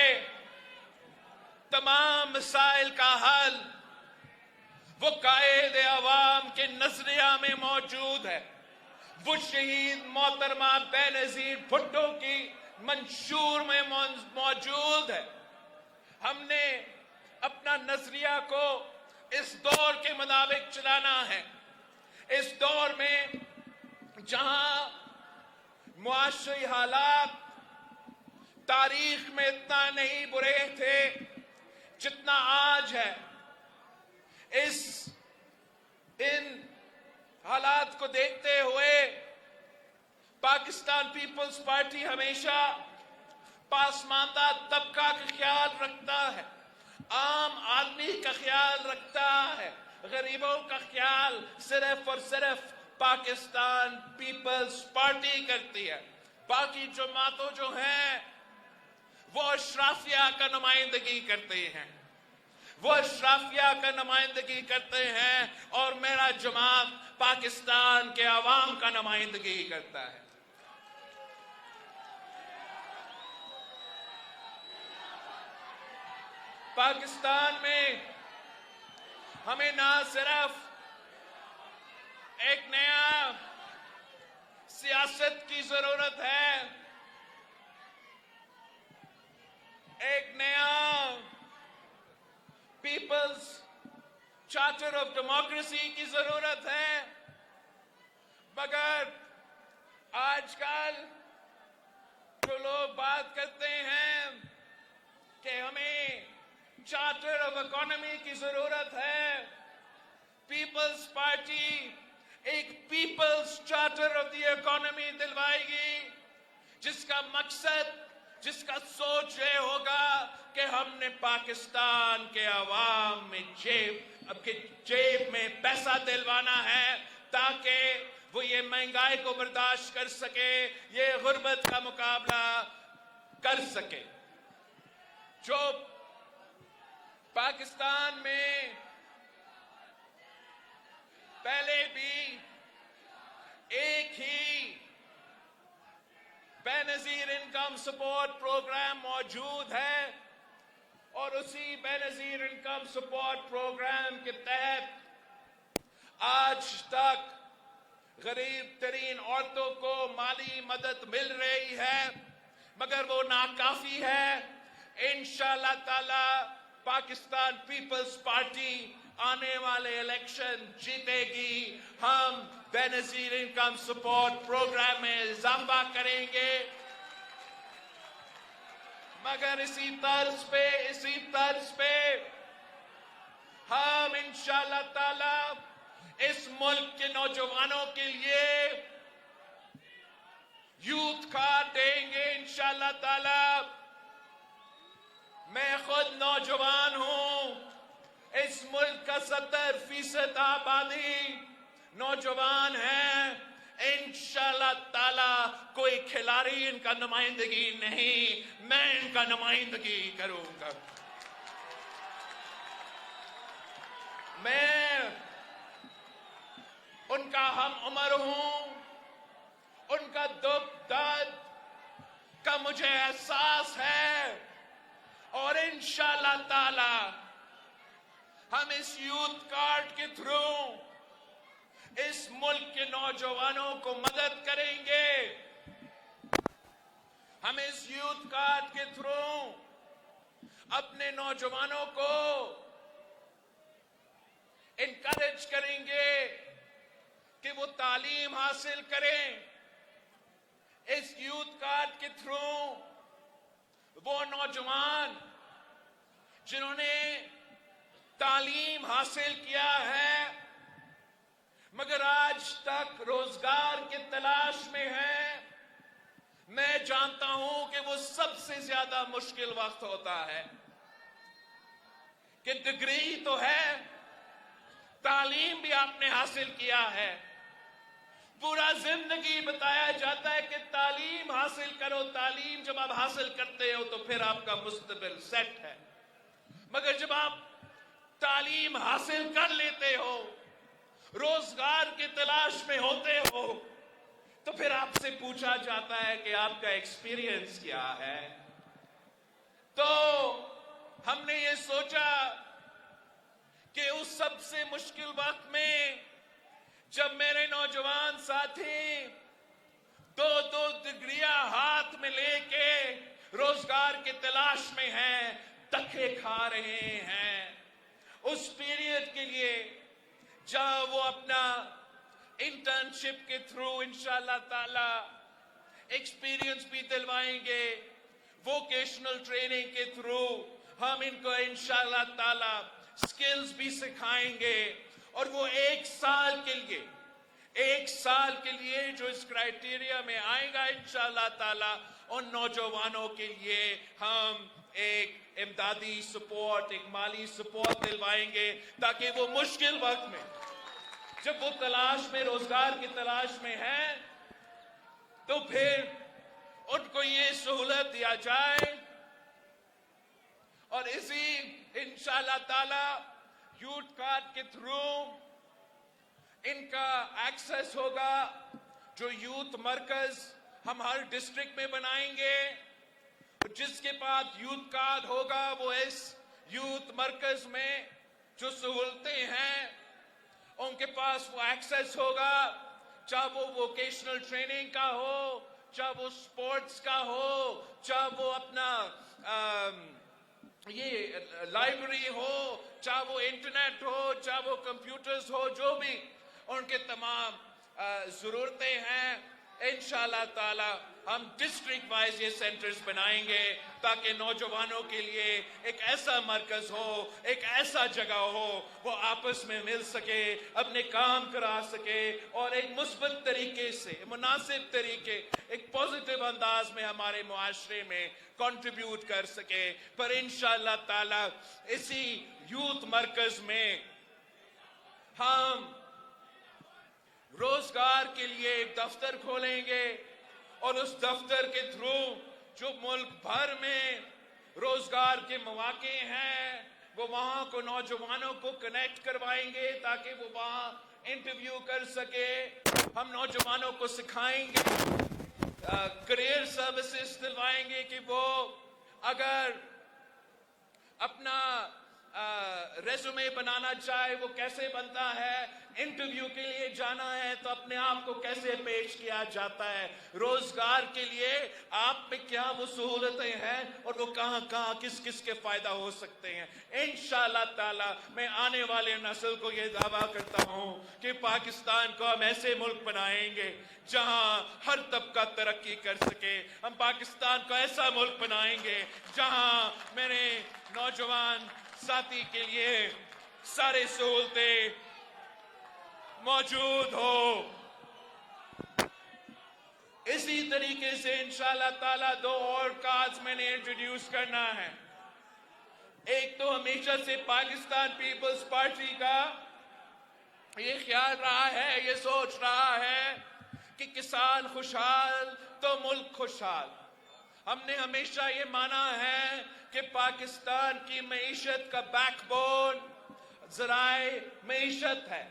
तमाम मसाइल का हल वो कायद अवाम के नजरिया में मौजूद है। वो शहीद मोहतरमा बेनजीर भुट्टो की मंशूर में मौजूद है। हमने अपना नजरिया को इस दौर के मुताबिक चलाना है। इस दौर में जहां मुआशरी हालात तारीख में इतना नहीं बुरे थे जितना आज है, इन हालात को देखते हुए पाकिस्तान पीपल्स पार्टी हमेशा पासमानदा तबका का ख्याल रखता है, आम आदमी का ख्याल रखता है, गरीबों का ख्याल सिर्फ और सिर्फ पाकिस्तान पीपल्स पार्टी करती है। बाकी जमातों जो हैं वो अशराफिया का नुमाइंदगी करते हैं, वो अशराफिया का नुमाइंदगी करते हैं और मेरा जमात पाकिस्तान के अवाम का नुमाइंदगी करता है। पाकिस्तान में हमें ना सिर्फ एक नया सियासत की जरूरत है, एक नया पीपल्स चार्टर ऑफ डेमोक्रेसी की जरूरत है, मगर आजकल जो लोग बात करते हैं कि हमें चार्टर ऑफ इकोनॉमी की जरूरत है, पीपल्स पार्टी एक people's charter of the economy दिलवाएगी जिसका मकसद, जिसका सोच ये होगा कि हमने पाकिस्तान के अवाम में जेब में पैसा दिलवाना है ताकि वो ये महंगाई को बर्दाश्त कर सके, ये गुर्बत का मुकाबला कर सके। जो पाकिस्तान में पहले भी एक ही बेनजीर इनकम सपोर्ट प्रोग्राम मौजूद है और उसी बेनजीर इनकम सपोर्ट प्रोग्राम के तहत आज तक गरीब तरीन औरतों को माली मदद मिल रही है, मगर वो नाकाफी है। इंशाअल्लाह ताला पाकिस्तान पीपल्स पार्टी आने वाले इलेक्शन जीतेगी। हम बेनजीर इनकम सपोर्ट प्रोग्राम में इजाफा करेंगे, मगर इसी तर्ज पे हम इंशाअल्लाह ताला इस मुल्क के नौजवानों के लिए यूथ कार्ड देंगे इंशाअल्लाह ताला। मैं खुद नौजवान हूं, इस मुल्क का 70% आबादी नौजवान है। इंशाअल्लाह ताला कोई खिलाड़ी इनका नुमाइंदगी नहीं, मैं इनका नुमाइंदगी करूंगा। मैं उनका हम उम्र हूं, उनका दुख दर्द का मुझे एहसास है और इंशाअल्लाह ताला हम इस यूथ कार्ड के थ्रू इस मुल्क के नौजवानों को मदद करेंगे। हम इस यूथ कार्ड के थ्रू अपने नौजवानों को इनकरेज करेंगे कि वो तालीम हासिल करें। इस यूथ कार्ड के थ्रू वो नौजवान जिन्होंने तालीम हासिल किया है मगर आज तक रोजगार की तलाश में है, मैं जानता हूं कि वो सबसे ज्यादा मुश्किल वक्त होता है कि डिग्री तो है, तालीम भी आपने हासिल किया है, पूरा जिंदगी बताया जाता है कि तालीम हासिल करो, तालीम जब आप हासिल करते हो तो फिर आपका मुस्तकबिल सेट है। मगर जब आप तालीम हासिल कर लेते हो, रोजगार की तलाश में होते हो, तो फिर आपसे पूछा जाता है कि आपका एक्सपीरियंस क्या है। तो हमने ये सोचा कि उस सबसे मुश्किल वक्त में जब मेरे नौजवान साथी दो डिग्रियां हाथ में लेके रोजगार की तलाश में हैं, धक्के खा रहे हैं, उस पीरियड के लिए जब वो अपना इंटर्नशिप के थ्रू इंशाल्लाह ताला एक्सपीरियंस भी दिलवाएंगे, वोकेशनल ट्रेनिंग के थ्रू हम इनको इंशाल्लाह ताला स्किल्स भी सिखाएंगे, और वो एक साल के लिए जो इस क्राइटेरिया में आएगा इंशाल्लाह ताला, उन नौजवानों के लिए हम एक इमदादी सपोर्ट, एक माली सपोर्ट दिलवाएंगे, ताकि वो मुश्किल वक्त में जब वो तलाश में, रोजगार की तलाश में है, तो फिर उनको ये सहूलत दिया जाए। और इसी इंशाल्लाह ताला यूथ कार्ड के थ्रू इनका एक्सेस होगा। जो यूथ मरकज हम हर डिस्ट्रिक्ट में बनाएंगे, जिसके पास यूथ कार्ड होगा वो इस यूथ मरकज में जो सहूलतें हैं उनके पास वो एक्सेस होगा, चाहे वो वोकेशनल ट्रेनिंग का हो, चाहे वो स्पोर्ट्स का हो, चाहे वो अपना ये लाइब्रेरी हो, चाहे वो इंटरनेट हो, चाहे वो कंप्यूटर्स हो, जो भी उनके तमाम जरूरतें हैं, इंशाल्लाह ताला हम डिस्ट्रिक्ट वाइज ये सेंटर्स बनाएंगे, ताकि नौजवानों के लिए एक ऐसा मरकज हो, एक ऐसा जगह हो, वो आपस में मिल सके, अपने काम करा सके, और एक मुस्बत तरीके से, मुनासिब तरीके, एक पॉजिटिव अंदाज में हमारे मुआशरे में कंट्रीब्यूट कर सके। पर इंशाल्लाह ताला इसी यूथ मरकज में हम रोजगार के लिए एक दफ्तर खोलेंगे, और उस दफ्तर के थ्रू जो मुल्क भर में रोजगार के मौके हैं, वो वहां को नौजवानों को कनेक्ट करवाएंगे, ताकि वो वहां इंटरव्यू कर सके। हम नौजवानों को सिखाएंगे, करियर सर्विसेज दिलवाएंगे कि वो अगर अपना रेज्यूमे बनाना चाहे वो कैसे बनता है, इंटरव्यू के लिए जाना है तो अपने आप को कैसे पेश किया जाता है, रोजगार के लिए आप पे क्या वो सहूलतें हैं, और वो कहां कहां किस किस के फायदा हो सकते हैं। इंशाल्लाह ताला मैं आने वाले नस्ल को ये दावा करता हूं कि पाकिस्तान को हम ऐसे मुल्क बनाएंगे जहां हर तबका तरक्की कर सके। हम पाकिस्तान को ऐसा मुल्क बनाएंगे जहां मेरे नौजवान साथी के लिए सारे सहूलतें मौजूद हो। इसी तरीके से इंशाल्लाह ताला 2 और कार्ड्स मैंने इंट्रोड्यूस करना है। एक तो हमेशा से पाकिस्तान पीपल्स पार्टी का ये ख्याल रहा है, ये सोच रहा है कि किसान खुशहाल तो मुल्क खुशहाल। हमने हमेशा ये माना है कि पाकिस्तान की मईशत का बैकबोन ज़राए मईशत है,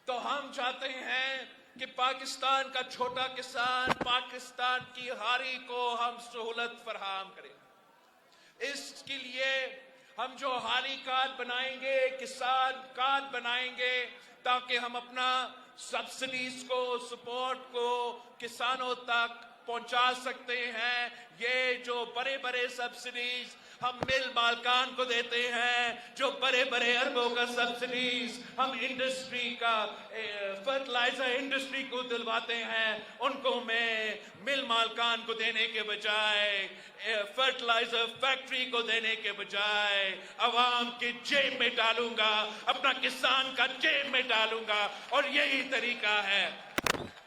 तो हम चाहते हैं कि पाकिस्तान का छोटा किसान, पाकिस्तान की हारी को हम सहूलत फराहम करें। इसके लिए हम जो हारी कार्ड बनाएंगे, किसान कार्ड बनाएंगे, ताकि हम अपना सब्सिडीज को, सपोर्ट को किसानों तक पहुंचा सकते हैं। ये जो बड़े बड़े सब्सिडीज हम मिल मालकान को देते हैं, जो बड़े बड़े अरबों का सब्सिडीज हम इंडस्ट्री का, फर्टिलाइजर इंडस्ट्री को दिलवाते हैं, उनको मैं मिल मालकान को देने के बजाय, फर्टिलाइजर फैक्ट्री को देने के बजाय अवाम के जेब में डालूंगा, अपना किसान का जेब में डालूंगा। और यही तरीका है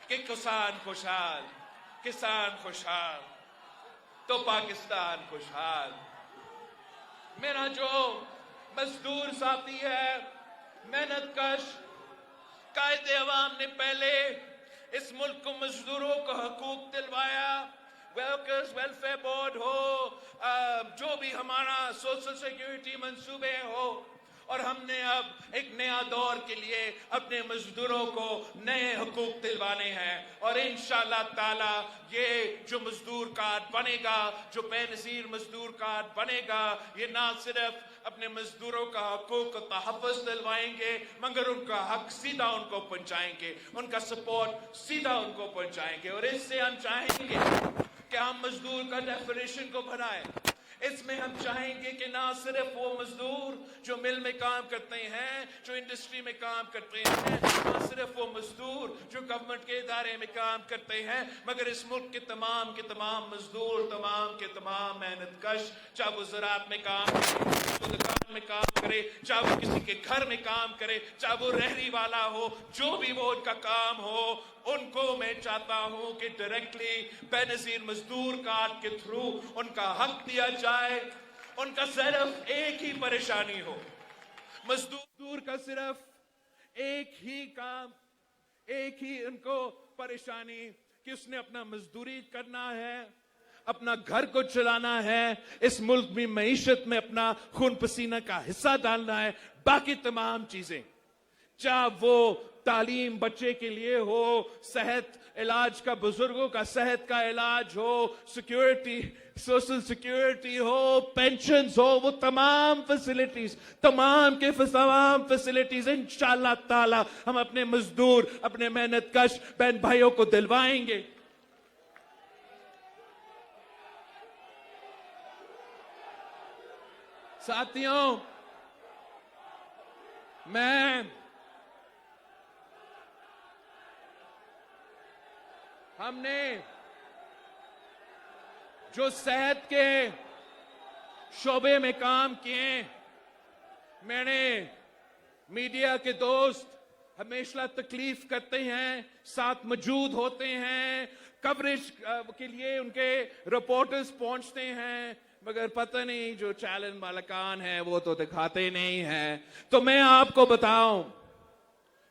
कि किसान खुशहाल, किसान खुशहाल तो पाकिस्तान खुशहाल। मेरा जो मजदूर साथी है, मेहनत कश, कायदे अवाम ने पहले इस मुल्क को मजदूरों को हकूक दिलवाया। वर्कर्स वेलफेयर बोर्ड हो, जो भी हमारा सोशल सिक्योरिटी मंसूबे हो, और हमने अब एक नया दौर के लिए अपने मजदूरों को नए हुकूक दिलवाने हैं। और इंशाअल्लाह ताला ये जो मजदूर कार्ड बनेगा, जो बेनजीर मजदूर कार्ड बनेगा, ये ना सिर्फ अपने मजदूरों का हकूक का तहफ़्फ़ुज़ दिलवाएंगे, मगर उनका हक सीधा उनको पहुंचाएंगे, उनका सपोर्ट सीधा उनको पहुंचाएंगे। और इससे हम चाहेंगे कि हम मजदूर का डेफिनेशन को बढ़ाएं। इसमें हम चाहेंगे कि ना सिर्फ वो मजदूर जो मिल में काम करते हैं, जो इंडस्ट्री में काम करते हैं, ना सिर्फ वो मजदूर जो गवर्नमेंट के इदारे में काम करते हैं, मगर इस मुल्क के तमाम मजदूर, तमाम के तमाम मेहनत कश, चाहे वो ज़राअत में काम करे, वो दुकान में काम करे, चाहे वो किसी के घर में काम करे, चाहे वो रहरी वाला हो, जो भी वो उनका काम हो, उनको मैं चाहता हूं कि डायरेक्टली बेनजीर मजदूर कार्ड के थ्रू उनका हक दिया जाए। उनका सिर्फ एक ही परेशानी हो, मजदूर का सिर्फ एक ही काम, एक ही उनको परेशानी कि उसने अपना मजदूरी करना है, अपना घर को चलाना है, इस मुल्क में मईशत में अपना खून पसीना का हिस्सा डालना है। बाकी तमाम चीजें, चाहे वो तालीम बच्चे के लिए हो, सेहत इलाज का, बुजुर्गों का सेहत का इलाज हो, सिक्योरिटी, सोशल सिक्योरिटी हो, पेंशन हो, वो तमाम फैसिलिटीज, तमाम फैसिलिटीज इंशाअल्लाह ताला हम अपने मजदूर, अपने मेहनत कश बहन भाइयों को दिलवाएंगे। साथियों, हमने जो सेहत के शोबे में काम किए, मैंने मीडिया के दोस्त हमेशा तकलीफ करते हैं, साथ मौजूद होते हैं, कवरेज के लिए उनके रिपोर्टर्स पहुंचते हैं, मगर पता नहीं जो चैलेंज मालिकान है वो तो दिखाते नहीं हैं। तो मैं आपको बताऊं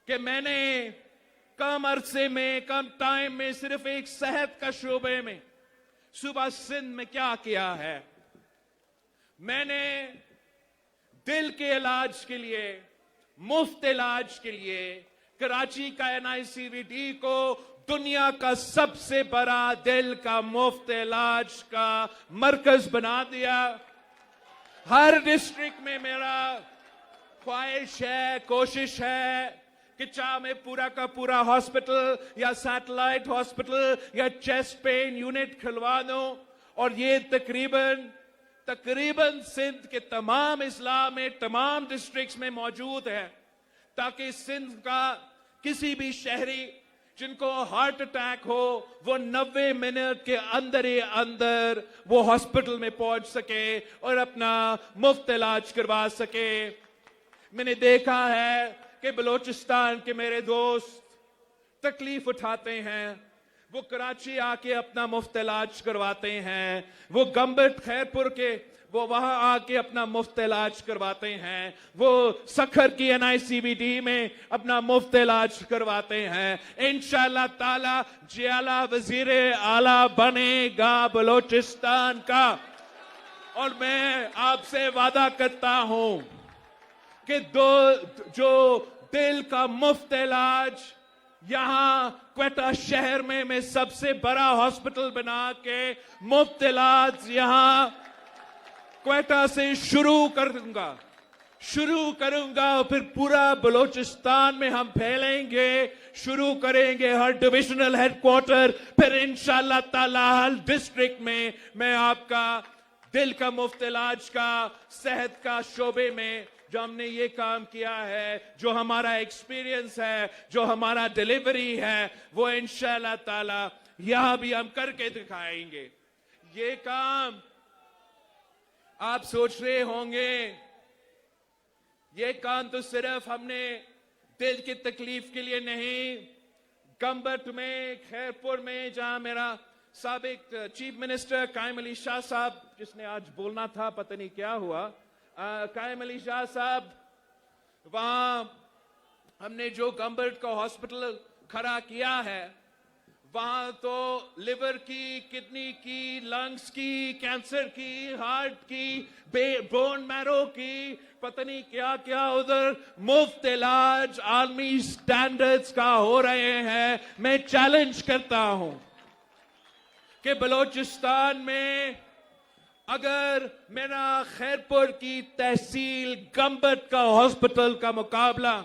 कि मैंने कम अरसे में, कम टाइम में, सिर्फ एक सेहत का शोबे में सूबा सिंध में क्या किया है। मैंने दिल के इलाज के लिए, मुफ्त इलाज के लिए कराची का NICVD को दुनिया का सबसे बड़ा दिल का मुफ्त इलाज का मरकज बना दिया। हर डिस्ट्रिक्ट में मेरा ख्वाहिश है, कोशिश है कि चाहे मैं पूरा का पूरा हॉस्पिटल या सैटेलाइट हॉस्पिटल या चेस्ट पेन यूनिट खुलवा दूं, और ये तकरीबन सिंध के तमाम इस्ला में, तमाम डिस्ट्रिक्ट्स में मौजूद है, ताकि सिंध का किसी भी शहरी जिनको हार्ट अटैक हो, वो 90 मिनट के अंदर ही अंदर वो हॉस्पिटल में पहुंच सके और अपना मुफ्त इलाज करवा सके। मैंने देखा है कि बलोचिस्तान के मेरे दोस्त तकलीफ उठाते हैं, वो कराची आके अपना मुफ्त इलाज करवाते हैं, वो गंबट खैरपुर के वो वहां आके अपना मुफ्त इलाज करवाते हैं, वो सखर की NICVD में अपना मुफ्त इलाज करवाते हैं। इंशाअल्लाह ताला जियाला वजीर आला बनेगा बलोचिस्तान का, और मैं आपसे वादा करता हूं कि जो दिल का मुफ्त इलाज यहां क्वेटा शहर में मैं सबसे बड़ा हॉस्पिटल बना के मुफ्त इलाज यहां क्वेटा से शुरू करूंगा, फिर पूरा बलोचिस्तान में हम फैलेंगे, शुरू करेंगे हर डिविजनल हेडक्वार्टर, फिर इंशाअल्लाह ताला हर डिस्ट्रिक्ट में मैं आपका दिल का मुफ्त इलाज का, सेहत का शोबे में जो हमने ये काम किया है, जो हमारा एक्सपीरियंस है, जो हमारा डिलीवरी है, वो इंशाअल्लाह ताला यहां भी हम करके दिखाएंगे। ये काम आप सोच रहे होंगे, ये काम तो सिर्फ हमने दिल की तकलीफ के लिए नहीं, गंबट में, खैरपुर में, जहां मेरा साबिक चीफ मिनिस्टर कायम अली शाह साहब, जिसने आज बोलना था पता नहीं क्या हुआ, कायम अली शाह साहब, वहां हमने जो गंबट का हॉस्पिटल खड़ा किया है, वहां तो लिवर की, किडनी की, लंग्स की, कैंसर की, हार्ट की, बोन मैरो की, पता नहीं क्या क्या उधर मुफ्त इलाज आर्मी स्टैंडर्ड्स का हो रहे हैं। मैं चैलेंज करता हूं कि बलूचिस्तान में अगर मेरा खैरपुर की तहसील गंबट का हॉस्पिटल का मुकाबला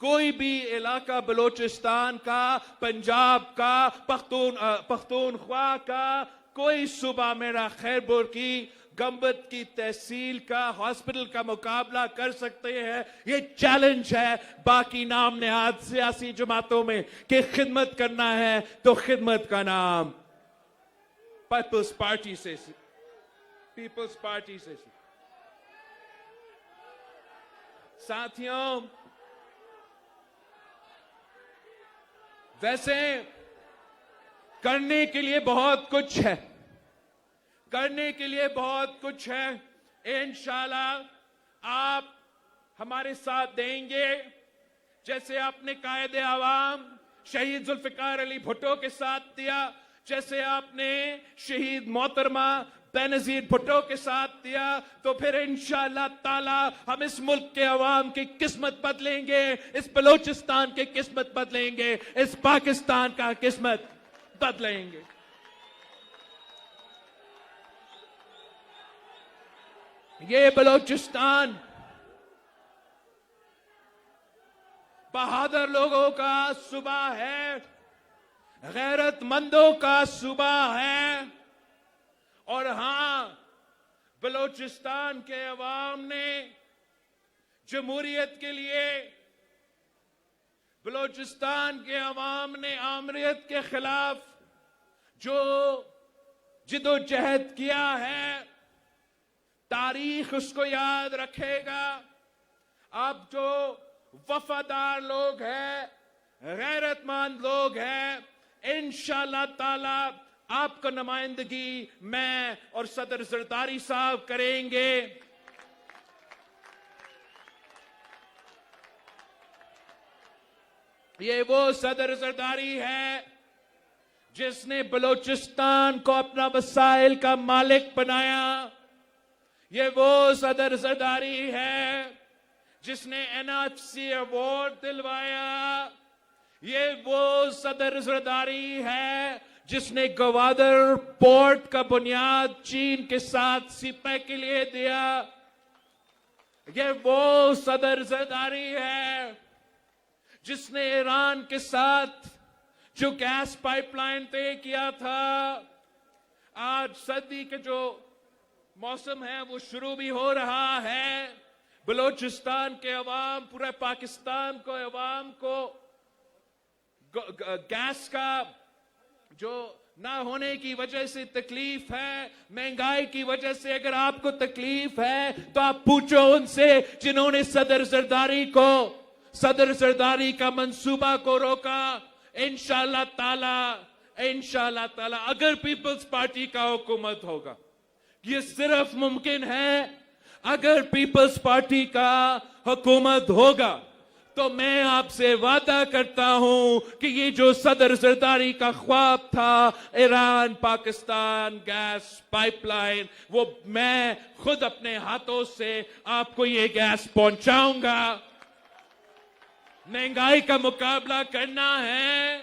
कोई भी इलाका बलूचिस्तान का, पंजाब का, पख्तूनख्वा का कोई सूबा मेरा खैरपुर की गंबट की तहसील का हॉस्पिटल का मुकाबला कर सकते हैं, ये चैलेंज है। बाकी नाम नेहाद सियासी जमातों में कि खिदमत करना है तो खिदमत का नाम पीपल्स पार्टी से साथियों, वैसे करने के लिए बहुत कुछ है, करने के लिए बहुत कुछ है। इंशाल्लाह आप हमारे साथ देंगे, जैसे आपने कायदे आवाम शहीद जुल्फिकार अली भुट्टो के साथ दिया, जैसे आपने शहीद मोहतरमा बेनजीर भुट्टो के साथ दिया, तो फिर इंशाअल्लाह ताला हम इस मुल्क के अवाम की किस्मत बदलेंगे, इस बलूचिस्तान की किस्मत बदलेंगे, इस पाकिस्तान का किस्मत बदलेंगे। ये बलूचिस्तान बहादुर लोगों का सूबा है, गैरतमंदों का सूबा है। और हां, बलूचिस्तान के अवाम ने जमहूरियत के लिए, बलूचिस्तान के अवाम ने आमरीत के खिलाफ जो जिदोजहद किया है, तारीख उसको याद रखेगा। अब जो वफादार लोग हैं, गैरतमंद लोग हैं, इंशाअल्लाह ताला आपका नुमाइंदगी मैं और सदर जरदारी साहब करेंगे। ये वो सदर जरदारी है जिसने बलूचिस्तान को अपना वसाइल का मालिक बनाया। ये वो सदर जरदारी है जिसने एनएफसी अवार्ड दिलवाया। ये वो सदर जरदारी है जिसने गवादर पोर्ट का बुनियाद चीन के साथ सिपह के लिए दिया। ये वो सदर जरदारी है जिसने ईरान के साथ जो गैस पाइपलाइन तय किया था। आज सर्दी के जो मौसम है वो शुरू भी हो रहा है। बलूचिस्तान के अवाम, पूरे पाकिस्तान को अवाम को गैस का जो ना होने की वजह से तकलीफ है, महंगाई की वजह से अगर आपको तकलीफ है तो आप पूछो उनसे जिन्होंने सदर जरदारी का मंसूबा को रोका। इंशाअल्लाह ताला अगर पीपल्स पार्टी का हुकूमत होगा, ये सिर्फ मुमकिन है अगर पीपल्स पार्टी का हुकूमत होगा, तो मैं आपसे वादा करता हूं कि ये जो सदर जरदारी का ख्वाब था, ईरान पाकिस्तान गैस पाइपलाइन, वो मैं खुद अपने हाथों से आपको ये गैस पहुंचाऊंगा। महंगाई का मुकाबला करना है,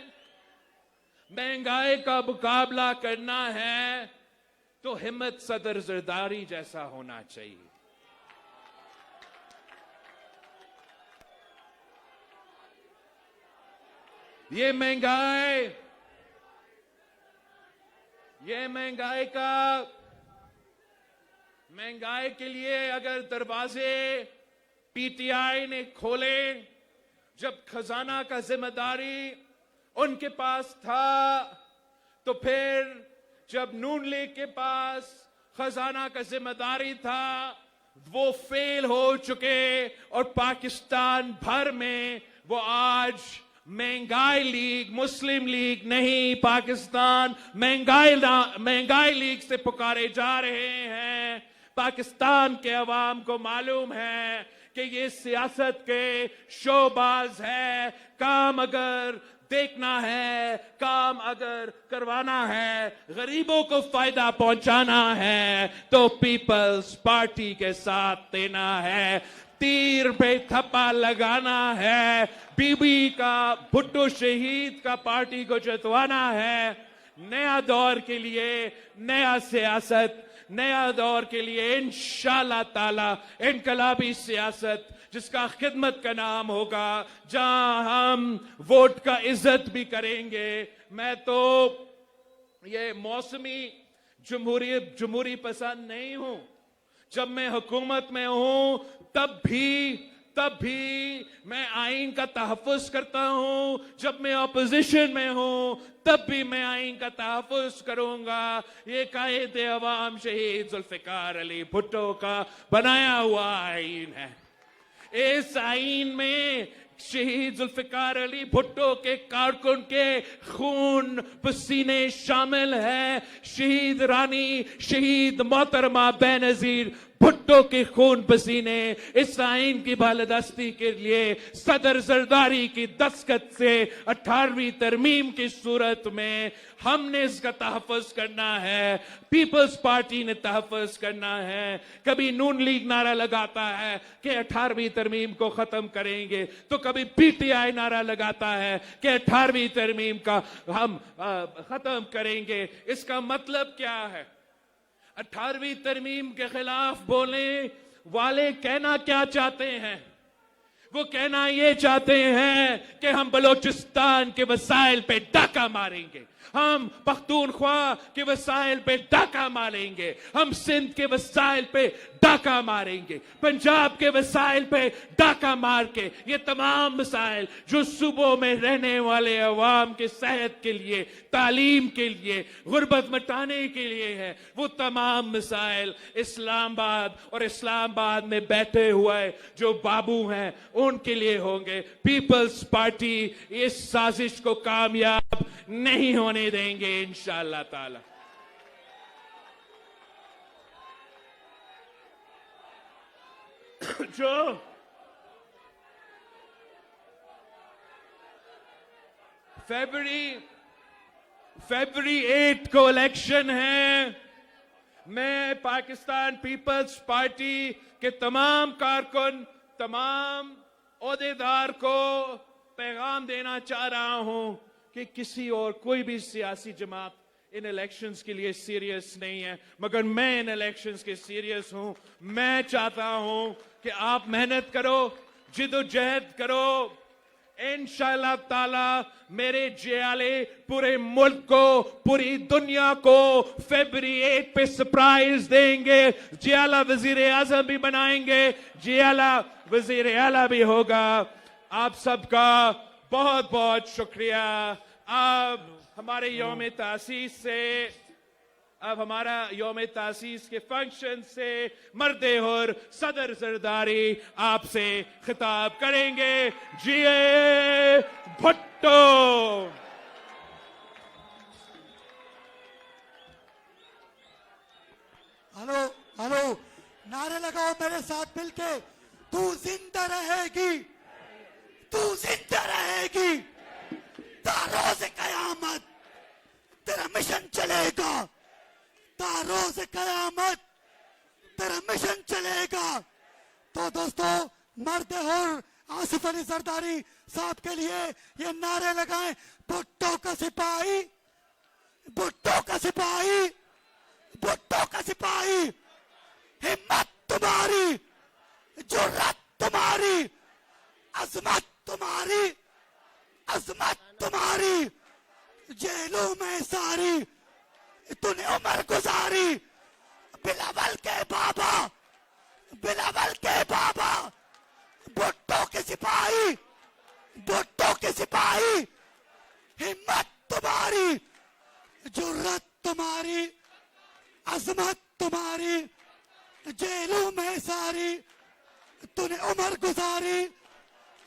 महंगाई का मुकाबला करना है तो हिम्मत सदर जरदारी जैसा होना चाहिए। ये महंगाई के लिए अगर दरवाजे पीटीआई ने खोले, जब खजाना का जिम्मेदारी उनके पास था, तो फिर जब नून लीग के पास खजाना का जिम्मेदारी था, वो फेल हो चुके और पाकिस्तान भर में वो आज महंगाई लीग, मुस्लिम लीग नहीं, पाकिस्तान महंगाई लीग से पुकारे जा रहे हैं। पाकिस्तान के अवाम को मालूम है कि ये सियासत के शोबाज है। काम अगर देखना है, काम अगर करवाना है, गरीबों को फायदा पहुंचाना है तो पीपल्स पार्टी के साथ देना है, तीर पे थप्पा लगाना है, बीबी का भुट्टो शहीद का पार्टी को जितवाना है। नया दौर के लिए नया सियासत, नया दौर के लिए इंशाअल्लाह ताला इनकलाबी सियासत जिसका खिदमत का नाम होगा, जहां हम वोट का इज्जत भी करेंगे। मैं तो ये मौसमी जमहूरी पसंद नहीं हूं। जब मैं हुकूमत में हूं तब भी मैं आइन का तहफ़्फ़ुज़ करता हूं, जब मैं ऑपोजिशन में हूं तब भी मैं आइन का तहफ़्फ़ुज़ करूंगा। ये कायदे अवाम शहीद जुल्फ़िकार अली भुट्टो का बनाया हुआ आइन है। इस आइन में शहीद जुल्फ़िकार अली भुट्टो के कारकुन के खून पसीने शामिल है। शहीद रानी, शहीद मोहतरमा बेनज़ीर भुट्टो के खून पसीने इस आइन की बालादस्ती के लिए सदर जरदारी की दस्तखत से 18वीं तरमीम की सूरत में हमने इसका तहफ़्फ़ुज़ करना है, पीपल्स पार्टी ने तहफ़्फ़ुज़ करना है। कभी नून लीग नारा लगाता है कि 18वीं तरमीम को खत्म करेंगे, तो कभी पीटीआई नारा लगाता है कि 18वीं तरमीम का हम खत्म करेंगे। इसका मतलब क्या है? 18वीं तरमीम के खिलाफ बोलने वाले कहना क्या चाहते हैं? वो कहना ये चाहते हैं कि हम बलोचिस्तान के वसाइल पे डाका मारेंगे, हम पख्तूनख्वा के वसाइल पे डाका मारेंगे, हम सिंध के वसाइल पे डाका मारेंगे, पंजाब के वसाइल पे डाका मार के ये तमाम वसाइल जो सूबों में रहने वाले अवाम के सेहत के लिए, तालीम के लिए, गुर्बत मिटाने के लिए है, वो तमाम मसाइल इस्लामाबाद और इस्लामाबाद में बैठे हुए जो बाबू हैं उनके लिए होंगे। पीपल्स पार्टी इस साजिश को कामयाब नहीं होने देंगे इंशाअल्लाह ताला। जो फरवरी 8 को इलेक्शन है, मैं पाकिस्तान पीपल्स पार्टी के तमाम कारकुन, तमाम ओहदेदार को पैगाम देना चाह रहा हूं कि किसी और कोई भी सियासी जमात इन इलेक्शंस के लिए सीरियस नहीं है, मगर मैं इन इलेक्शंस के सीरियस हूं। मैं चाहता हूं कि आप मेहनत करो, जिद्दोजहद करो। इंशाअल्लाह ताला मेरे जियाले पूरे मुल्क को, पूरी दुनिया को फरवरी 8 पे सरप्राइज देंगे। जियाला वजीर आजम भी बनाएंगे, जियाला वजीर आला भी होगा। आप सबका बहुत बहुत शुक्रिया। अब हमारे यौम तासीस से, अब हमारा यौम तासीस के फंक्शन से मर्दे हुर सदर जरदारी आपसे खिताब करेंगे। जिए भुट्टो। हेलो हेलो, नारे लगाओ मेरे साथ मिलके, तू जिंदा रहेगी, तू जिंदा रहेगी, तारोज़ कयामत तेरा मिशन चलेगा, तारोज़ कयामत तेरा मिशन चलेगा। तो दोस्तों, मर्द हुर आसिफ अली जरदारी साहब के लिए ये नारे लगाएं, भुट्टो का सिपाही, भुट्टो का सिपाही, भुट्टो का सिपाही, हिम्मत तुम्हारी, जुर्रत तुम्हारी, अजमत तुम्हारी, अजमत तुम्हारी, जेलों में सारी तूने उम्र गुजारी। बिलावल के बाबा, बिलावल के बाबा, भुट्टो के सिपाही, भुट्टो के सिपाही, हिम्मत तुम्हारी, जुर्रत तुम्हारी, अजमत तुम्हारी, जेलों में सारी तूने उम्र गुजारी,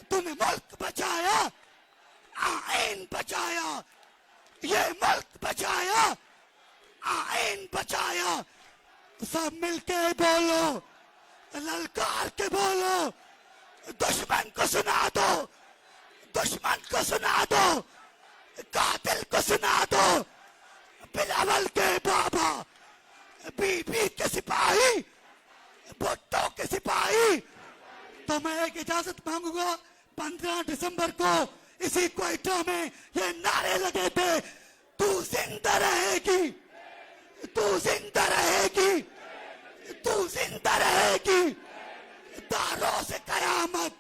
तूने मुल्क बचाया, आइन बचाया, ये मुल्क बचाया, आइन बचाया। सब मिलके बोलो, ललकार के बोलो, दुश्मन को सुना दो, दुश्मन को सुना दो, कातिल को सुना दो, बिलावल के बाबा, बीबी के सिपाही, भुट्टो के सिपाही। तो मैं एक इजाजत मांगूंगा, 15 दिसंबर को इसी क्वेटा में ये नारे लगे थे, तू जिंदा रहेगी, तू जिंदा रहेगी, तू जिंदा रहेगी, दारों से कयामत,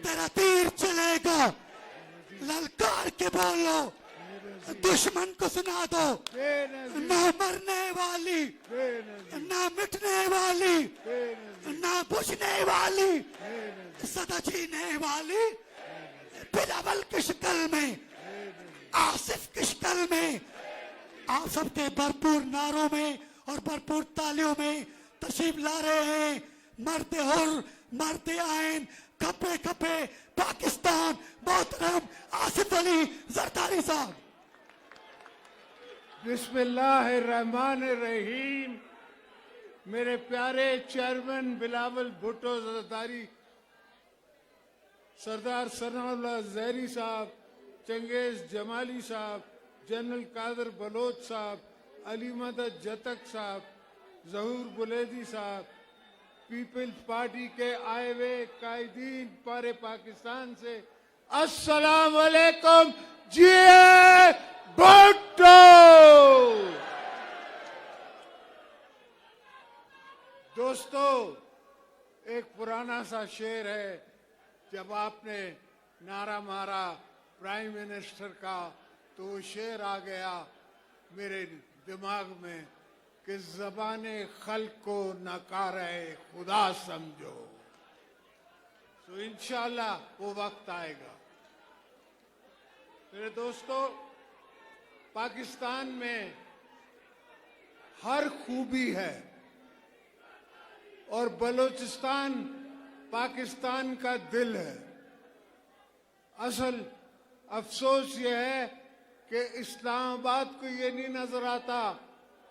तेरा तीर चलेगा, ललकार के बोलो, दुश्मन को सुना दो, ना मरने वाली, ना मिटने वाली, ना बुझने वाली, सदा जीने वाली, बिलावल की शक्ल में, आसिफ की शक्ल में, आप सबके भरपूर नारों में और भरपूर तालियों में तशरीफ ला रहे हैं मर्द हुर, मर्द आयन, खपे खपे पाकिस्तान, मोहतरम आसिफ अली जरदारी साहब। बिस्मिल्लाहिर्रहमानिर्रहीम। मेरे प्यारे चेयरमैन बिलावल भुट्टो जरदारी, सरदार सनाउल्लाह जहरी साहब, चंगेज जमाली साहब, जनरल कादर बलोच साहब, अली मदद जतक साहब, जहूर बुलेदी साहब, पीपल्स पार्टी के आए हुए कायदीन पारे पाकिस्तान से अस्सलाम वालेकुम जी भुट्टो। दोस्तों, एक पुराना सा शेर है, जब आपने नारा मारा प्राइम मिनिस्टर का तो वो शेर आ गया मेरे दिमाग में कि ज़बाने खल्क को नकारे खुदा समझो। तो इंशाल्लाह वो वक्त आएगा। मेरे दोस्तों, पाकिस्तान में हर खूबी है और बलूचिस्तान पाकिस्तान का दिल है। असल अफसोस ये है कि इस्लामाबाद को ये नहीं नजर आता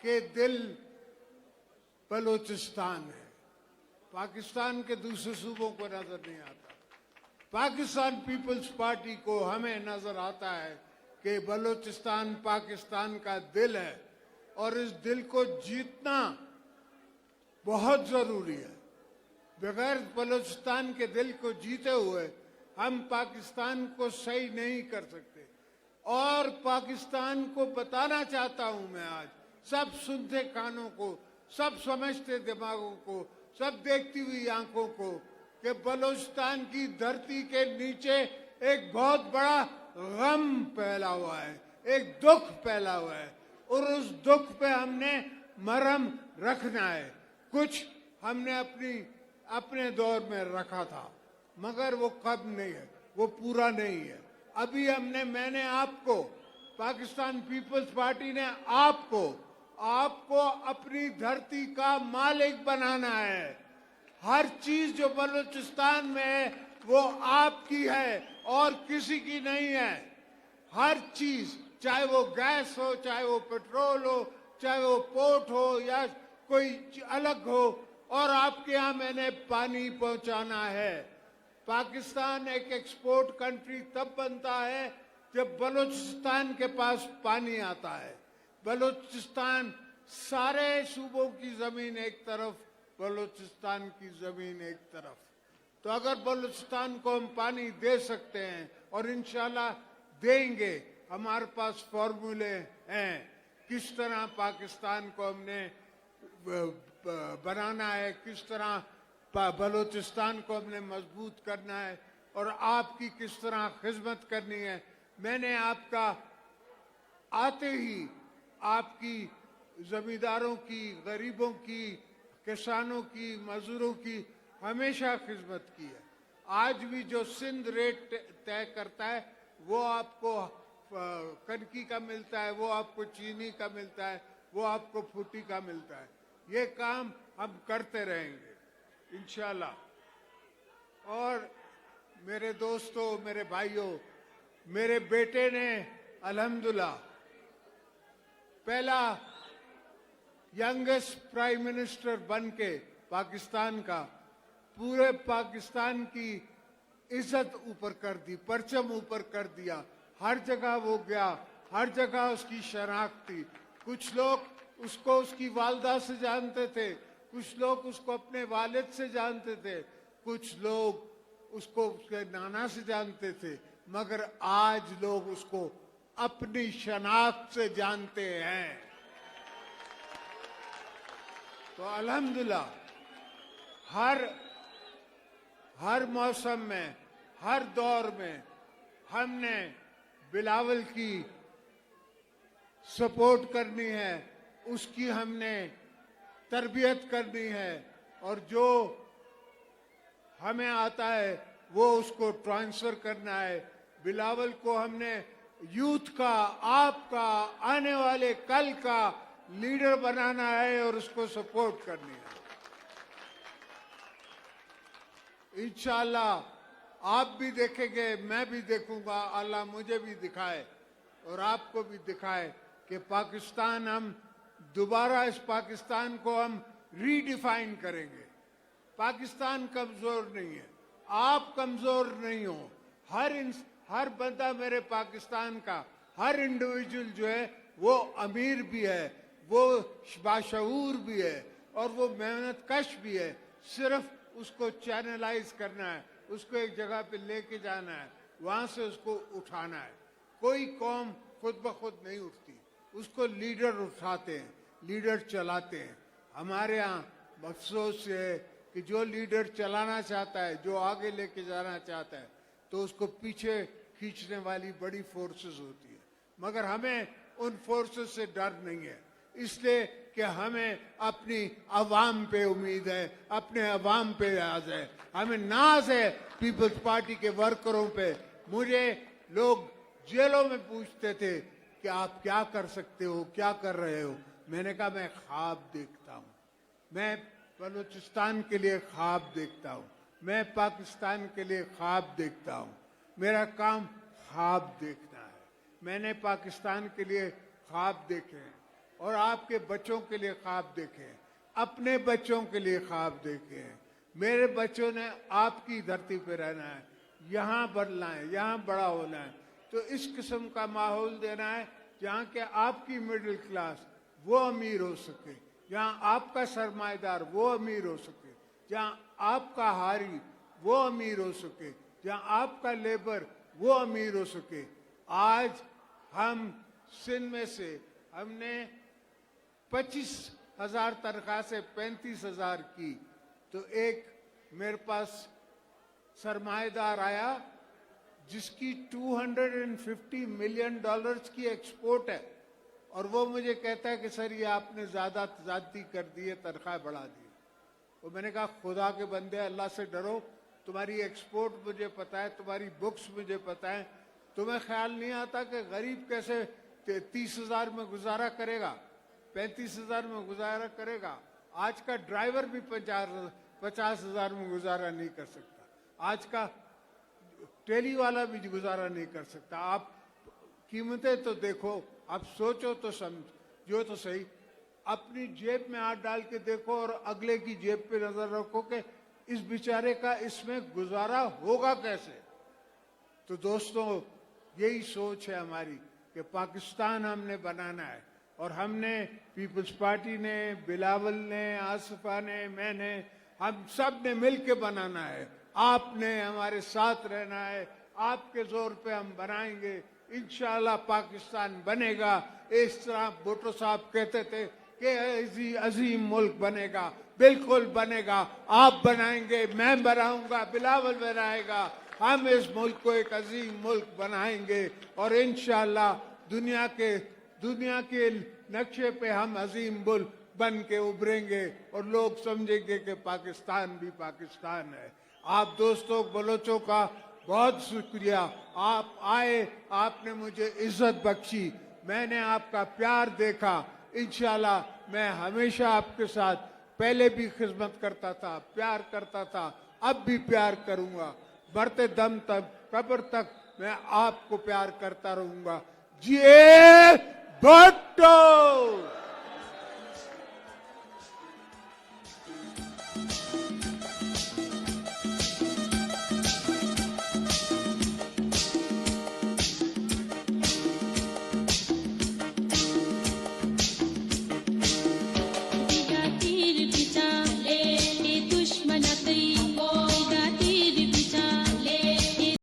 कि दिल बलूचिस्तान है, पाकिस्तान के दूसरे सूबों को नजर नहीं आता। पाकिस्तान पीपल्स पार्टी को हमें नजर आता है कि बलूचिस्तान पाकिस्तान का दिल है और इस दिल को जीतना बहुत जरूरी है। बगैर बलूचिस्तान के दिल को जीते हुए हम पाकिस्तान को सही नहीं कर सकते। और पाकिस्तान को बताना चाहता हूं मैं आज सब सुनते कानों को, सब समझते दिमागों को, सब देखती हुई आंखों को कि बलूचिस्तान की धरती के नीचे एक बहुत बड़ा गम फैला हुआ है, एक दुख फैला हुआ है और उस दुख पे हमने मरहम रखना है। कुछ हमने अपने दौर में रखा था मगर वो कब नहीं है, वो पूरा नहीं है। अभी मैंने आपको, पाकिस्तान पीपल्स पार्टी ने आपको अपनी धरती का मालिक बनाना है। हर चीज जो बलूचिस्तान में है वो आपकी है और किसी की नहीं है। हर चीज, चाहे वो गैस हो, चाहे वो पेट्रोल हो, चाहे वो पोर्ट हो या कोई अलग हो, और आपके यहाँ मैंने पानी पहुंचाना है। पाकिस्तान एक एक्सपोर्ट कंट्री तब बनता है जब बलूचिस्तान के पास पानी आता है। बलूचिस्तान, सारे सूबों की जमीन एक तरफ, बलूचिस्तान की जमीन एक तरफ। तो अगर बलूचिस्तान को हम पानी दे सकते हैं और इंशाल्लाह देंगे, हमारे पास फॉर्मूले हैं किस तरह पाकिस्तान को हमने बनाना है, किस तरह बलूचिस्तान को हमने मजबूत करना है और आपकी किस तरह खिदमत करनी है। मैंने आपका आते ही आपकी जमींदारों की, गरीबों की, किसानों की, मजदूरों की हमेशा खिदमत की है। आज भी जो सिंध रेट तय करता है वो आपको कनकी का मिलता है, वो आपको चीनी का मिलता है, वो आपको फूटी का मिलता है। ये काम हम करते रहेंगे इंशाल्लाह। और मेरे दोस्तों, मेरे भाइयों, मेरे बेटे ने अल्हम्दुलिल्लाह पहला यंगेस्ट प्राइम मिनिस्टर बनके पाकिस्तान का पूरे पाकिस्तान की इज्जत ऊपर कर दी, परचम ऊपर कर दिया। हर जगह वो गया, हर जगह उसकी शनाख्त थी। कुछ लोग उसको उसकी वालदा से जानते थे, कुछ लोग उसको अपने वालिद से जानते थे, कुछ लोग उसको उसके नाना से जानते थे, मगर आज लोग उसको अपनी शनाख्त से जानते हैं। तो अल्हम्दुलिल्लाह हर मौसम में, हर दौर में हमने बिलावल की सपोर्ट करनी है, उसकी हमने तरबियत करनी है, और जो हमें आता है वो उसको ट्रांसफर करना है। बिलावल को हमने यूथ का, आपका, आने वाले कल का लीडर बनाना है और उसको सपोर्ट करनी है। इंशाअल्लाह आप भी देखेंगे, मैं भी देखूंगा, अल्लाह मुझे भी दिखाए और आपको भी दिखाए कि पाकिस्तान, हम दोबारा इस पाकिस्तान को हम रीडिफाइन करेंगे। पाकिस्तान कमजोर नहीं है, आप कमजोर नहीं हो। हर बंदा मेरे पाकिस्तान का, हर इंडिविजुअल जो है वो अमीर भी है, वो बाशऊर भी है और वो मेहनत कश भी है। सिर्फ उसको चैनलाइज करना है, उसको एक जगह पे लेके जाना है, वहां से उसको उठाना है। कोई कौम खुद ब खुद नहीं उठती, उसको लीडर उठाते हैं, लीडर चलाते हैं। हमारे यहाँ अफसोस है कि जो लीडर चलाना चाहता है, जो आगे लेके जाना चाहता है, तो उसको पीछे खींचने वाली बड़ी फोर्सेस होती है। मगर हमें उन फोर्सेस से डर नहीं है, इसलिए कि हमें अपनी अवाम पे उम्मीद है, अपने अवाम पे नाज है, हमें नाज है पीपल्स पार्टी के वर्करों पे। मुझे लोग जेलों में पूछते थे कि आप क्या कर सकते हो, क्या कर रहे हो। मैंने कहा मैं ख्वाब देखता हूँ, मैं बलूचिस्तान के लिए ख्वाब देखता हूँ, मैं पाकिस्तान के लिए ख्वाब देखता हूँ। मेरा काम ख्वाब देखना है। मैंने पाकिस्तान के लिए ख्वाब देखे हैं और आपके बच्चों के लिए ख्वाब देखे हैं, अपने बच्चों के लिए ख्वाब देखे हैं। मेरे बच्चों ने आपकी धरती पे रहना है, यहाँ बढ़ना है, यहाँ बड़ा होना है। तो इस किस्म का माहौल देना है जहाँ के आपकी मिडिल क्लास वो अमीर हो सके, जहाँ आपका सरमाएदार वो अमीर हो सके, जहाँ आपका हारी वो अमीर हो सके, जहाँ आपका लेबर वो अमीर हो सके। आज हम सिंध में से हमने 25,000 तनख्वाह से 35,000 की, तो एक मेरे पास सरमाएदार आया जिसकी $250 मिलियन की एक्सपोर्ट है, और वो मुझे कहता है कि सर ये आपने ज्यादती कर दी है, तनख्वाह बढ़ा दी। तो मैंने कहा खुदा के बंदे, अल्लाह से डरो, तुम्हारी एक्सपोर्ट मुझे पता है, तुम्हारी बुक्स मुझे पता है, तुम्हें ख्याल नहीं आता कि गरीब कैसे 30,000 में गुजारा करेगा, 35,000 में गुजारा करेगा। आज का ड्राइवर भी 50,000 में गुजारा नहीं कर सकता, आज का टेली वाला भी गुजारा नहीं कर सकता। आप कीमतें तो देखो, आप सोचो तो समझो तो सही, अपनी जेब में हाथ डाल के देखो और अगले की जेब पे नजर रखो कि इस बेचारे का इसमें गुजारा होगा कैसे। तो दोस्तों यही सोच है हमारी कि पाकिस्तान हमने बनाना है, और हमने, पीपल्स पार्टी ने, बिलावल ने, आसिफा ने, मैंने, हम सब ने मिलके बनाना है। आपने हमारे साथ रहना है, आपके जोर पे हम बनाएंगे। इंशाअल्लाह पाकिस्तान बनेगा। इस तरह भुट्टो साहब कहते थे कि अजीम मुल्क बनेगा, बिल्कुल बनेगा। आप बनाएंगे, मैं बनाऊंगा, बिलावल बनाएगा, हम इस मुल्क को एक अजीम मुल्क बनाएंगे, और इंशाअल्लाह दुनिया के नक्शे पे हम अजीम मुल्क बन के उभरेंगे, और लोग समझेंगे कि पाकिस्तान भी पाकिस्तान है। आप दोस्तों बलोचों का बहुत शुक्रिया, आप आए, आपने मुझे इज्जत बख्शी, मैंने आपका प्यार देखा। इंशाल्लाह मैं हमेशा आपके साथ, पहले भी खिदमत करता था, प्यार करता था, अब भी प्यार करूंगा, मरते दम तक, कब्र तक मैं आपको प्यार करता रहूंगा। जी भुट्टो।